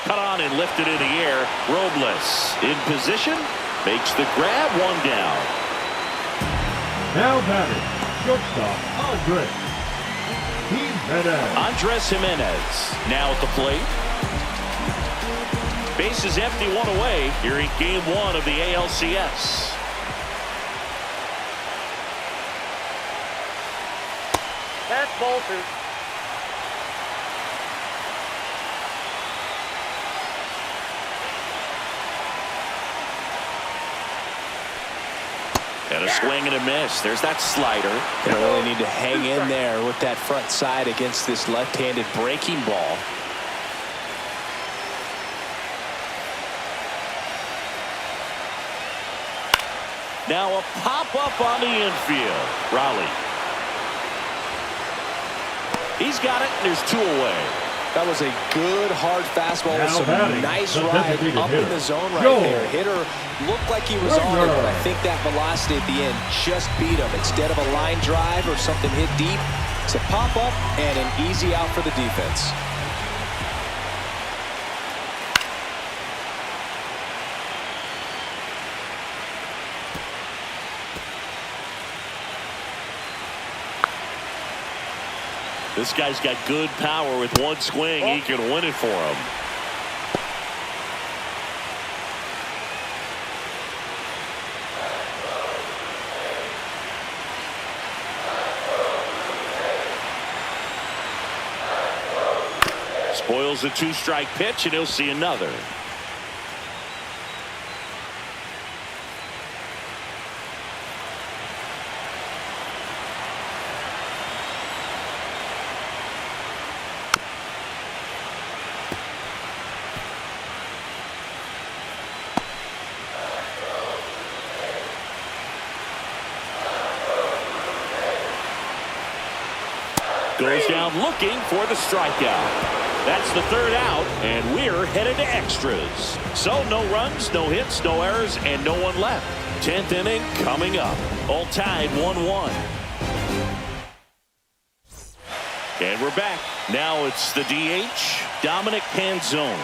S1: Cut on and lifted in the air. Robles in position. Makes the grab. 1 down.
S4: Now batting, shortstop Andres.
S1: Andres Jimenez now at the plate. Base is empty, 1 away here in game 1 of the ALCS.
S3: That's ball 2.
S1: And a swing and a miss. There's that slider.
S2: They really need to hang in there with that front side against this left-handed breaking ball.
S1: Now a pop-up on the infield. Raleigh. He's got it, and there's 2 away.
S2: That was a good hard fastball with some nice ride up in the zone right there. Hitter looked like he was on it, but I think that velocity at the end just beat him. Instead of a line drive or something hit deep, it's a pop-up and an easy out for the defense.
S1: This guy's got good power. With 1 swing, he can win it for him. Spoils a 2-strike pitch, and he'll see another. Goes down looking for the strikeout. That's the 3rd out, and we're headed to extras. So no runs, no hits, no errors, and no one left. 10th inning coming up. All tied 1-1. And we're back. Now it's the DH, Dominic Panzone.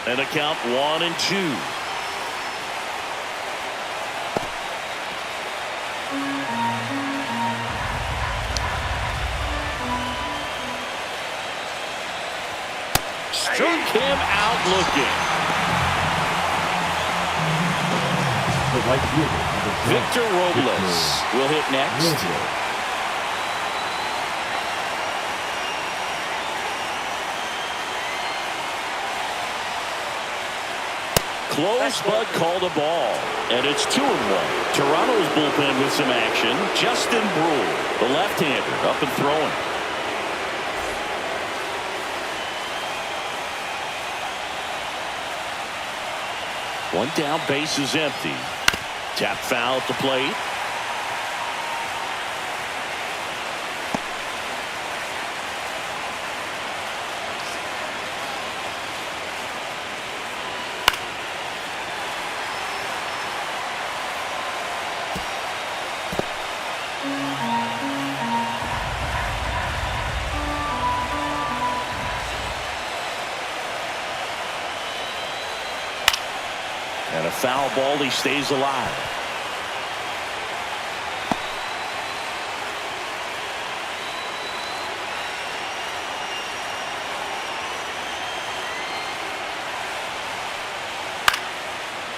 S1: And a count 1-2. Struck him out looking. Victor Robles will hit next. Close, but called a ball. And it's 2-1. Toronto's bullpen with some action. Justin Brule, the left-hander, up and throwing. One down, base is empty. Tap foul at the plate. foul ball, he stays alive.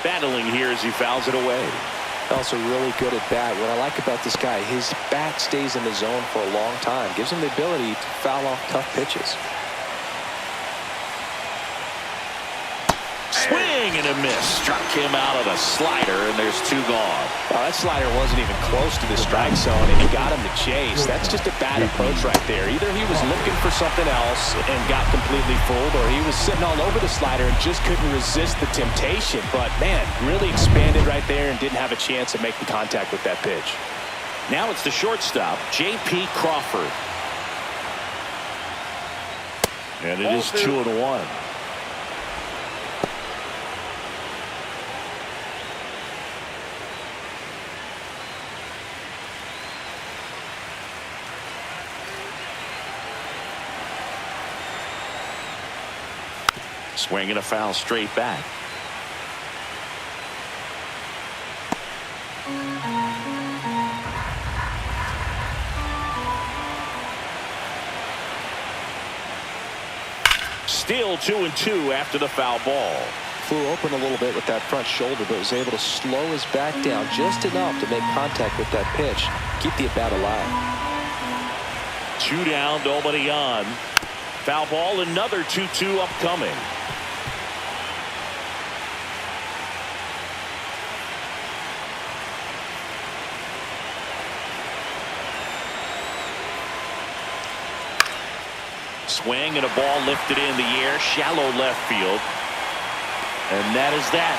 S1: Battling here as he fouls it away.
S2: Also really good at bat. What I like about this guy, his bat stays in the zone for a long time. Gives him the ability to foul off tough pitches.
S1: Swing and a miss. Struck him out of a slider, and there's 2 gone.
S2: Well, that slider wasn't even close to the strike zone, and he got him to chase. That's just a bad approach right there. Either he was looking for something else and got completely fooled, or he was sitting all over the slider and just couldn't resist the temptation. But, man, really expanded right there and didn't have a chance to make the contact with that pitch.
S1: Now it's the shortstop, J.P. Crawford. And it is 2-1. Swing and a foul straight back. Still 2-2 after the foul ball.
S2: Flew open a little bit with that front shoulder, but was able to slow his back down just enough to make contact with that pitch. Keep the at-bat alive.
S1: 2 down, nobody on. Foul ball, another 2-2 upcoming. Swing and a ball lifted in the air, shallow left field. And that is that.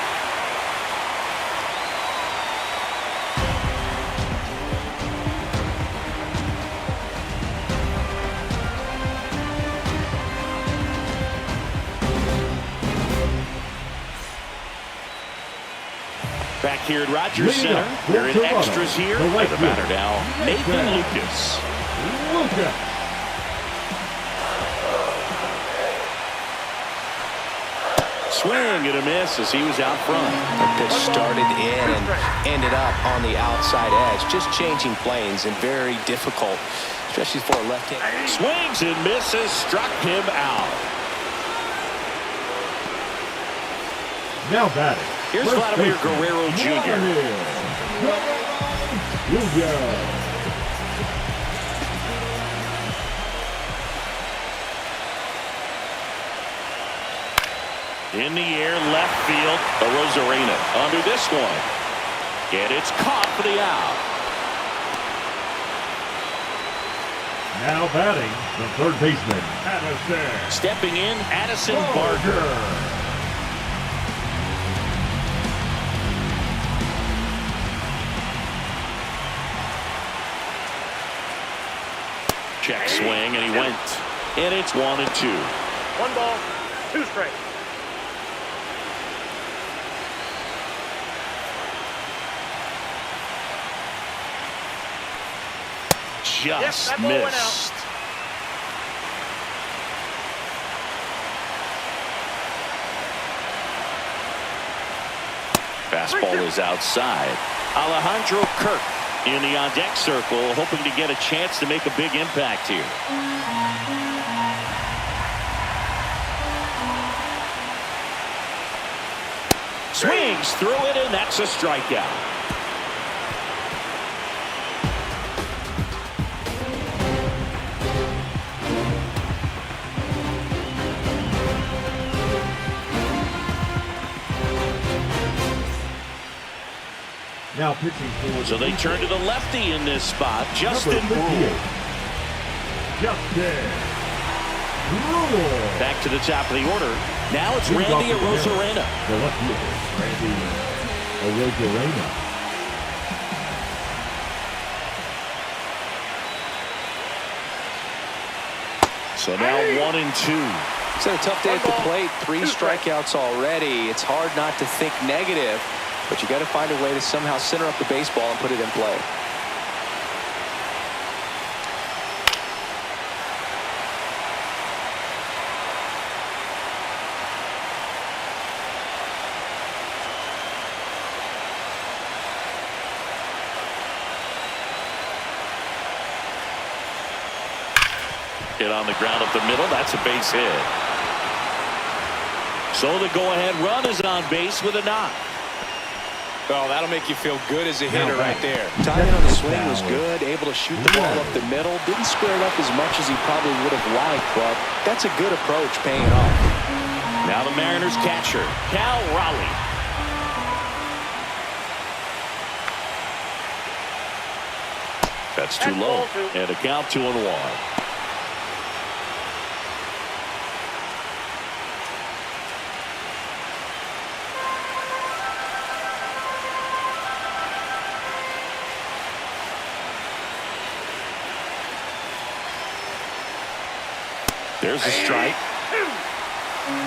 S1: Back here at Rogers Center, they're in extras here. The batter now, Nathan Lucas. Swing and a miss as he was out front.
S2: The pitch started in and ended up on the outside edge. Just changing planes and very difficult, especially for a left-hand.
S1: Swings and misses, struck him out.
S4: Now batting.
S1: Here's Vladimir Guerrero Jr. In the air, left field, Rosarena under this one. And it's caught for the out.
S4: Now batting, the third baseman, Addison.
S1: Stepping in, Addison Barger. Check swing, and he went. And it's 1-2.
S3: 1 ball, 2 strikes.
S1: Just missed. Fastball is outside. Alejandro Kirk in the on-deck circle, hoping to get a chance to make a big impact here. Swings through it, and that's a strikeout.
S4: Now pitching for.
S1: So they turn to the lefty in this spot, Justin Brule. Back to the top of the order. Now it's Randy Arozarena.
S4: The left fielder, Randy Arozarena.
S1: So now 1-2.
S2: It's been a tough day at the plate. 3 strikeouts already. It's hard not to think negative, but you got to find a way to somehow center up the baseball and put it in play.
S1: Hit on the ground up the middle. That's a base hit. So the go-ahead run is on base with a knock.
S2: Well, that'll make you feel good as a hitter right there. Timing on the swing was good, able to shoot the ball up the middle. Didn't square it up as much as he probably would have liked, but that's a good approach paying off.
S1: Now the Mariners catcher, Cal Raleigh. That's too low. And a count 2-1. There's a strike.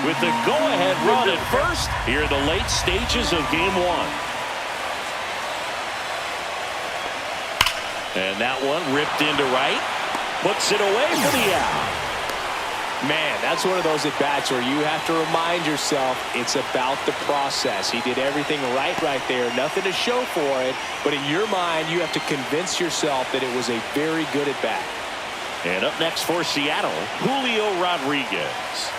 S1: With the go-ahead run at first here in the late stages of game one. And that one ripped into right. Puts it away for the out.
S2: Man, that's one of those at-bats where you have to remind yourself it's about the process. He did everything right there. Nothing to show for it. But in your mind, you have to convince yourself that it was a very good at-bat.
S1: And up next for Seattle, Julio Rodriguez.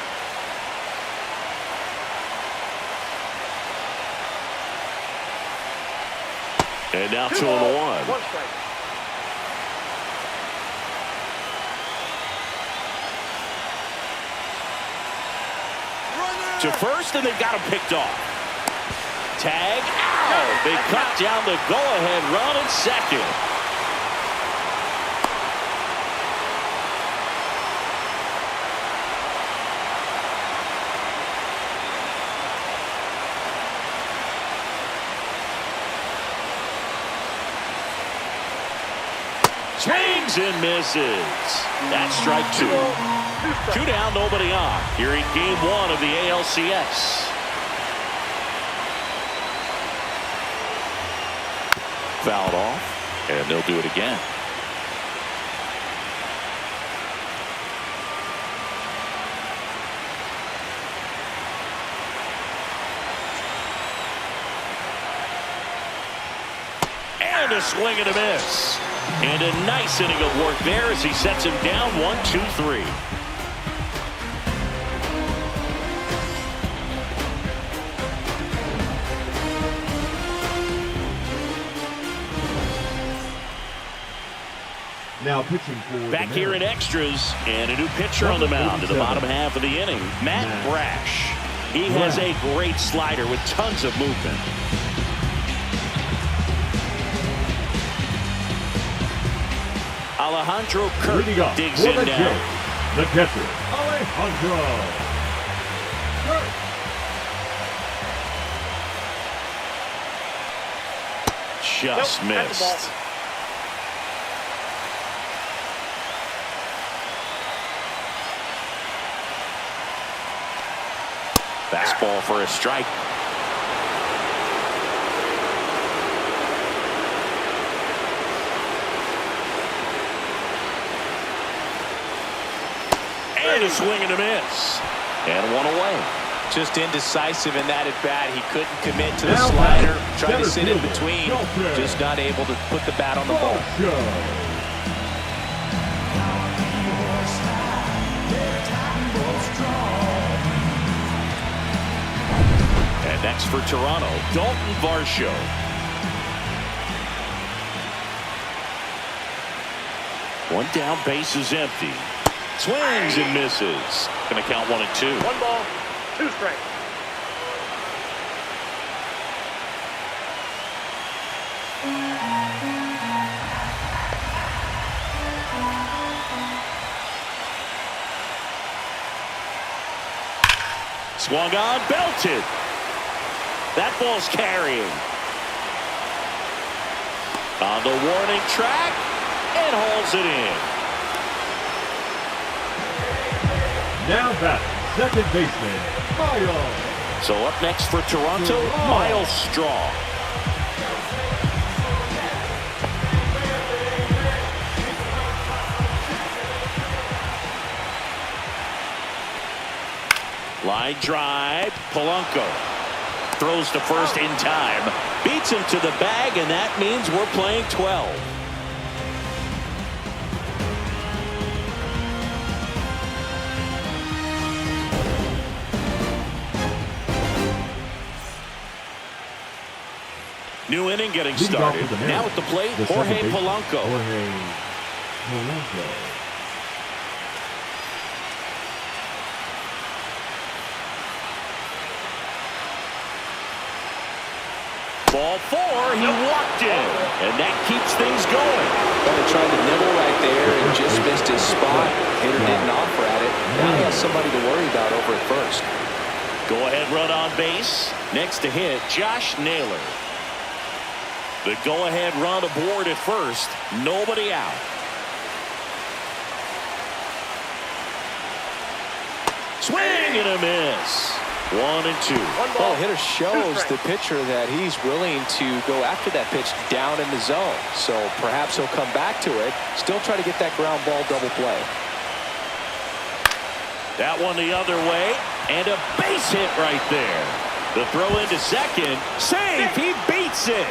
S1: And now 2-1.
S3: One strike.
S1: To first, and they've got him picked off. Tag out. They cut down the go-ahead run at second. Swings and misses. That's strike two. Two down, nobody on. Here in game one of the ALCS. Fouled off, and they'll do it again. And a swing and a miss. And a nice inning of work there as he sets him down 1-2-3.
S4: Now pitching for
S1: back here in extras, and a new pitcher on the mound in the bottom half of the inning, Matt Brash. He has a great slider with tons of movement. Alejandro Kirk digs in now.
S4: The catcher, Alejandro Kirk.
S1: Just missed. Fastball for a strike. And a swing and a miss. And one away.
S2: Just indecisive in that at-bat. He couldn't commit to the slider. Trying to sit in between. Just not able to put the bat on the ball.
S1: And next for Toronto, Dalton Varsho. One down, base is empty. Swings and misses. Going to count 1-2.
S3: 1 ball, 2 strikes.
S1: Swung on, belted. That ball's carrying. On the warning track, and hauls it in.
S4: Now back, second baseman, Miles.
S1: So up next for Toronto, Miles Straw. Line drive, Polanco throws to first in time, beats him to the bag, and that means we're playing 12. New inning getting
S4: Leading off
S1: started.
S4: with the
S1: Now at the plate, Jorge Polanco.
S4: Jorge Polanco.
S1: Ball 4, he walked in, and that keeps things going.
S2: Well, he tried to nibble right there and just missed his spot. Hitter didn't offer at it. Now he has somebody to worry about over at first.
S1: Go-ahead run on base. Next to hit, Josh Naylor. The go-ahead run aboard at first. Nobody out. Swing and a miss. 1 and 2.
S2: Well, the hitter shows the pitcher that he's willing to go after that pitch down in the zone. So perhaps he'll come back to it. Still try to get that ground ball double play.
S1: That one the other way. And a base hit right there. The throw into second. Safe. He beats it.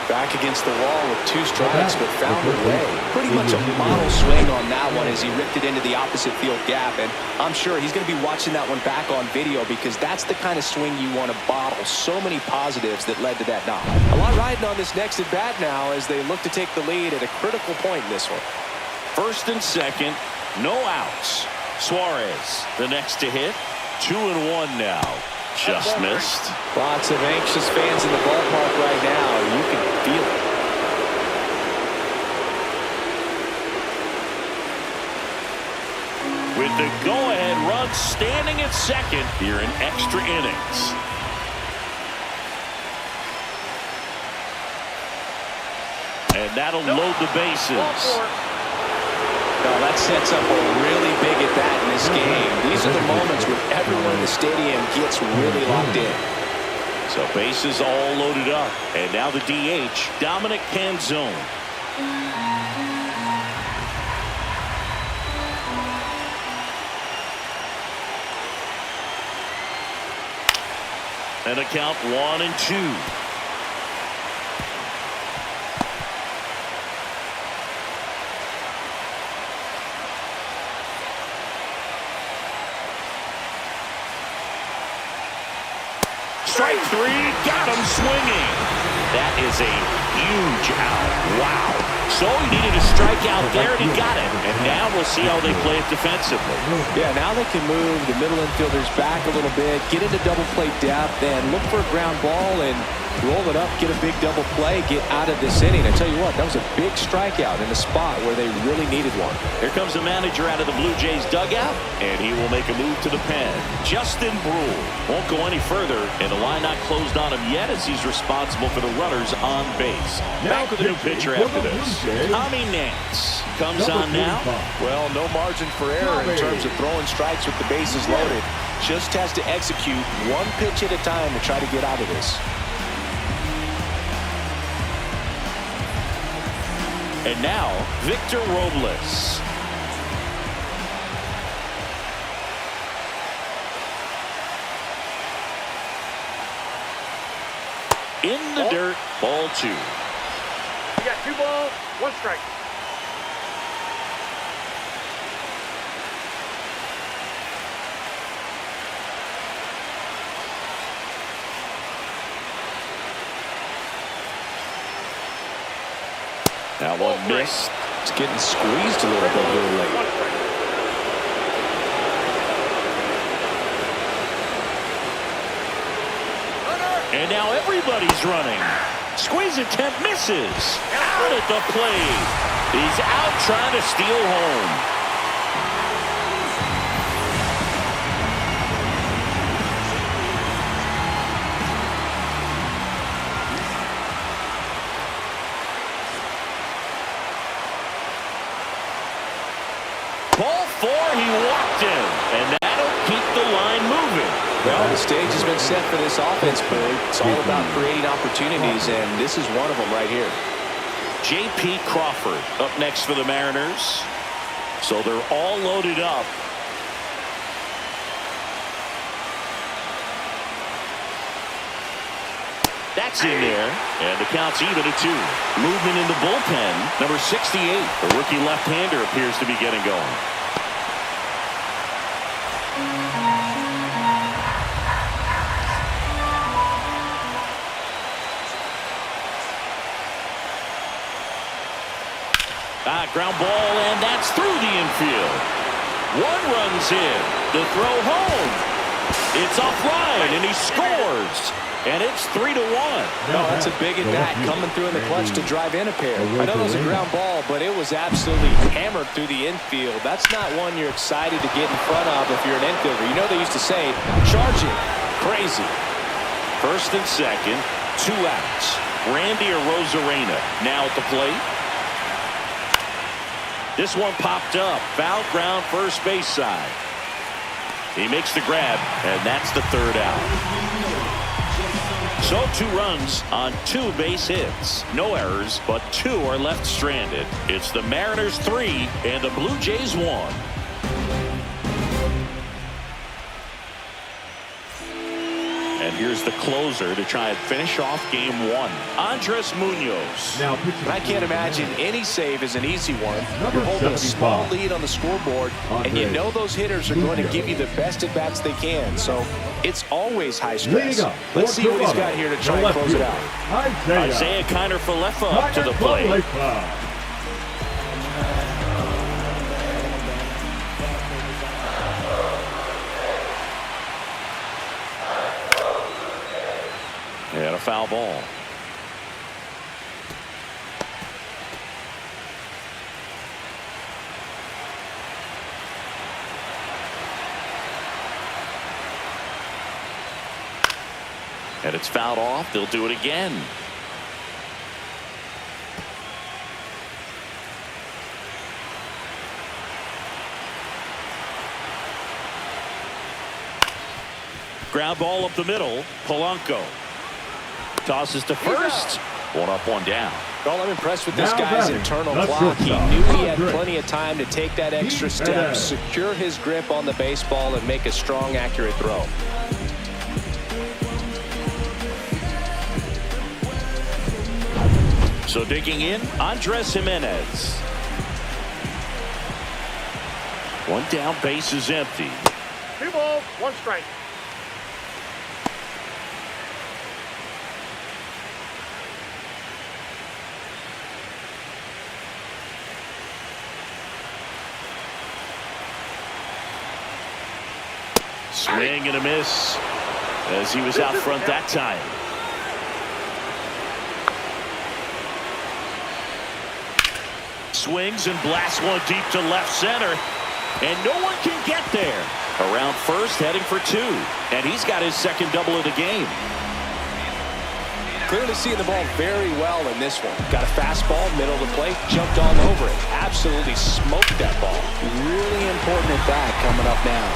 S2: Back against the wall with 2 strikes, but found a way. Pretty much a model swing on that one as he ripped it into the opposite field gap. And I'm sure he's going to be watching that one back on video because that's the kind of swing you want to bottle. So many positives that led to that knock. A lot riding on this next at bat now as they look to take the lead at a critical point in this one.
S1: First and second, no outs. Suarez, the next to hit. 2 and 1 now. Just missed.
S2: Lots of anxious fans in the ballpark right now. You can feel it.
S1: With the go-ahead run standing at second here in extra innings. And that'll load the bases.
S2: Now that sets up a really big at bat in this game. These are the moments where everyone in the stadium gets really locked in.
S1: So bases all loaded up. And now the DH, Dominic Canzone. And a count 1 and 2. Strike 3, got him swinging. That is a huge out. Wow. So he needed a strikeout there, and he got it. And now we'll see how they play it defensively.
S2: Yeah, now they can move the middle infielders back a little bit, get into double play depth, and look for a ground ball and roll it up, get a big double play, get out of this inning. I tell you what, that was a big strikeout in a spot where they really needed one.
S1: Here comes the manager out of the Blue Jays dugout, and he will make a move to the pen. Justin Brule won't go any further, and the line not closed on him yet as he's responsible for the runners on base. Back with a new pitcher after this. Tommy Nance comes on now.
S2: Well, no margin for error in terms of throwing strikes with the bases loaded. Just has to execute one pitch at a time to try to get out of this.
S1: And now, Victor Robles. In the dirt, ball 2.
S3: You got 2 balls, 1 strike.
S1: Now one missed.
S2: It's getting squeezed a little bit here late.
S3: 1 strike.
S1: And now everybody's running. Squeeze attempt misses. Out at the plate. He's out trying to steal home. Ball 4, he walked in. And that'll keep the line moving.
S2: Well, the stage has been set for this offense, Billy. It's all about creating opportunities, and this is one of them right here.
S1: J.P. Crawford up next for the Mariners. So they're all loaded up. That's in there, and the count's even at 2. Movement in the bullpen, number 68. The rookie left-hander appears to be getting going. Ground ball, and that's through the infield. One runs in. The throw home. It's offline, and he scores. And it's 3-1.
S2: No, that's a big at-bat coming through in the clutch to drive in a pair. I know it was a ground ball, but it was absolutely hammered through the infield. That's not one you're excited to get in front of if you're an infielder. You know they used to say, charge it. Crazy.
S1: First and second, 2 outs. Randy Arozarena now at the plate. This one popped up. Foul ground first base side. He makes the grab, and that's the 3rd out. So 2 runs on 2 base hits. No errors, but 2 are left stranded. It's the Mariners 3 and the Blue Jays 1. And here's the closer to try and finish off game 1. Andres Munoz.
S4: Now,
S2: I can't imagine any save is an easy one. You're holding a small lead on the scoreboard, and you know those hitters are going to give you the best at-bats they can. So it's always high stress. Let's see what he's got here to try and close it out.
S1: Isaiah Kiner-Falefa up to the plate. And a foul ball. And it's fouled off. They'll do it again. Ground ball up the middle. Polanco tosses to first. 1 up, 1 down.
S2: Well, I'm impressed with this guy's internal clock. He knew he had plenty of time to take that extra step, secure his grip on the baseball, and make a strong, accurate throw.
S1: So digging in, Andres Jimenez. 1 down, base is empty.
S3: 2 balls, 1 strike.
S1: Swing and a miss as he was out front that time. Swings and blasts one deep to left center, and no one can get there. Around first, heading for 2, and he's got his 2nd double of the game.
S2: Clearly seeing the ball very well in this one. Got a fastball, middle of the plate, jumped all over it. Absolutely smoked that ball. Really important at bat coming up now.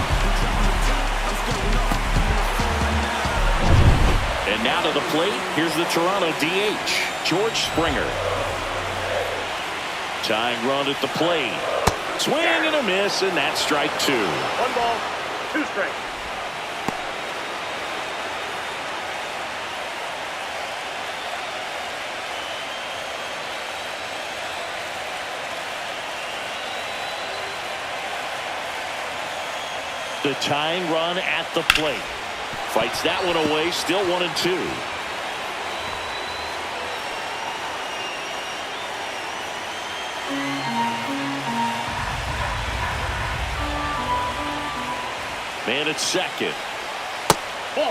S1: And now to the plate, here's the Toronto DH, George Springer. Tying run at the plate. Swing and a miss, and that's strike 2.
S3: 1 ball, 2 strikes.
S1: The tying run at the plate. Fights that one away, still 1-2. Man at second.
S3: Ball.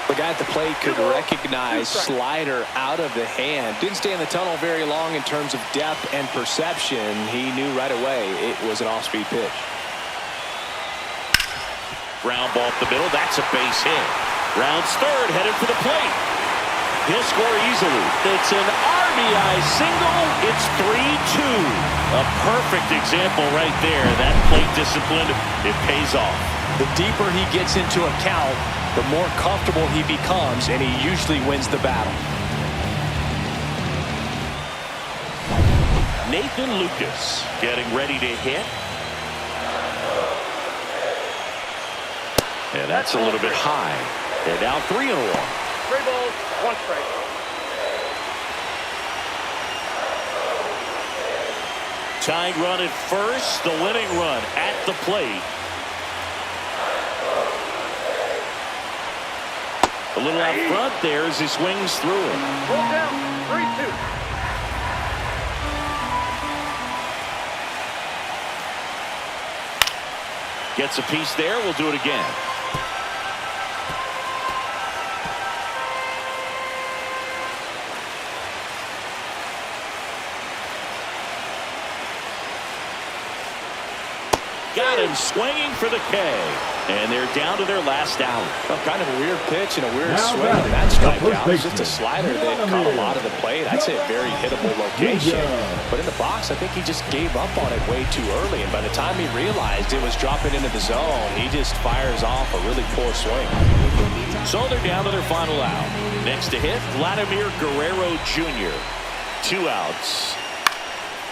S2: The guy at the plate could recognize slider out of the hand. Didn't stay in the tunnel very long in terms of depth and perception. He knew right away it was an off-speed pitch.
S1: Ground ball up the middle. That's a base hit. Rounds third, headed for the plate. He'll score easily. It's an RBI single. It's 3-2. A perfect example right there. That plate discipline, it pays off.
S2: The deeper he gets into a count, the more comfortable he becomes, and he usually wins the battle.
S1: Nathan Lucas getting ready to hit. And that's a little bit high. They're down 3-1.
S3: 3 balls, 1 strike.
S1: Tying run at first, the winning run at the plate. A little out front there as he swings through it.
S3: Roll down, 3-2.
S1: Gets a piece there. We'll do it again. Got him swinging for the K. And they're down to their last out.
S2: Well, kind of a weird pitch and a weird
S4: Now
S2: swing.
S4: batting,
S2: That strikeout
S4: the
S2: was just a slider that caught a lot of the plate. I'd say a very hittable location. But in the box, I think he just gave up on it way too early. And by the time he realized it was dropping into the zone, he just fires off a really poor swing.
S1: So they're down to their final out. Next to hit, Vladimir Guerrero Jr. 2 outs.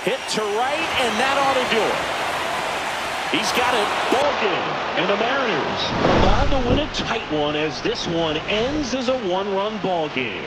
S1: Hit to right, and that ought to do it. He's got it. Ball game. And the Mariners are allowed to win a tight one as this one ends as a one-run ball game.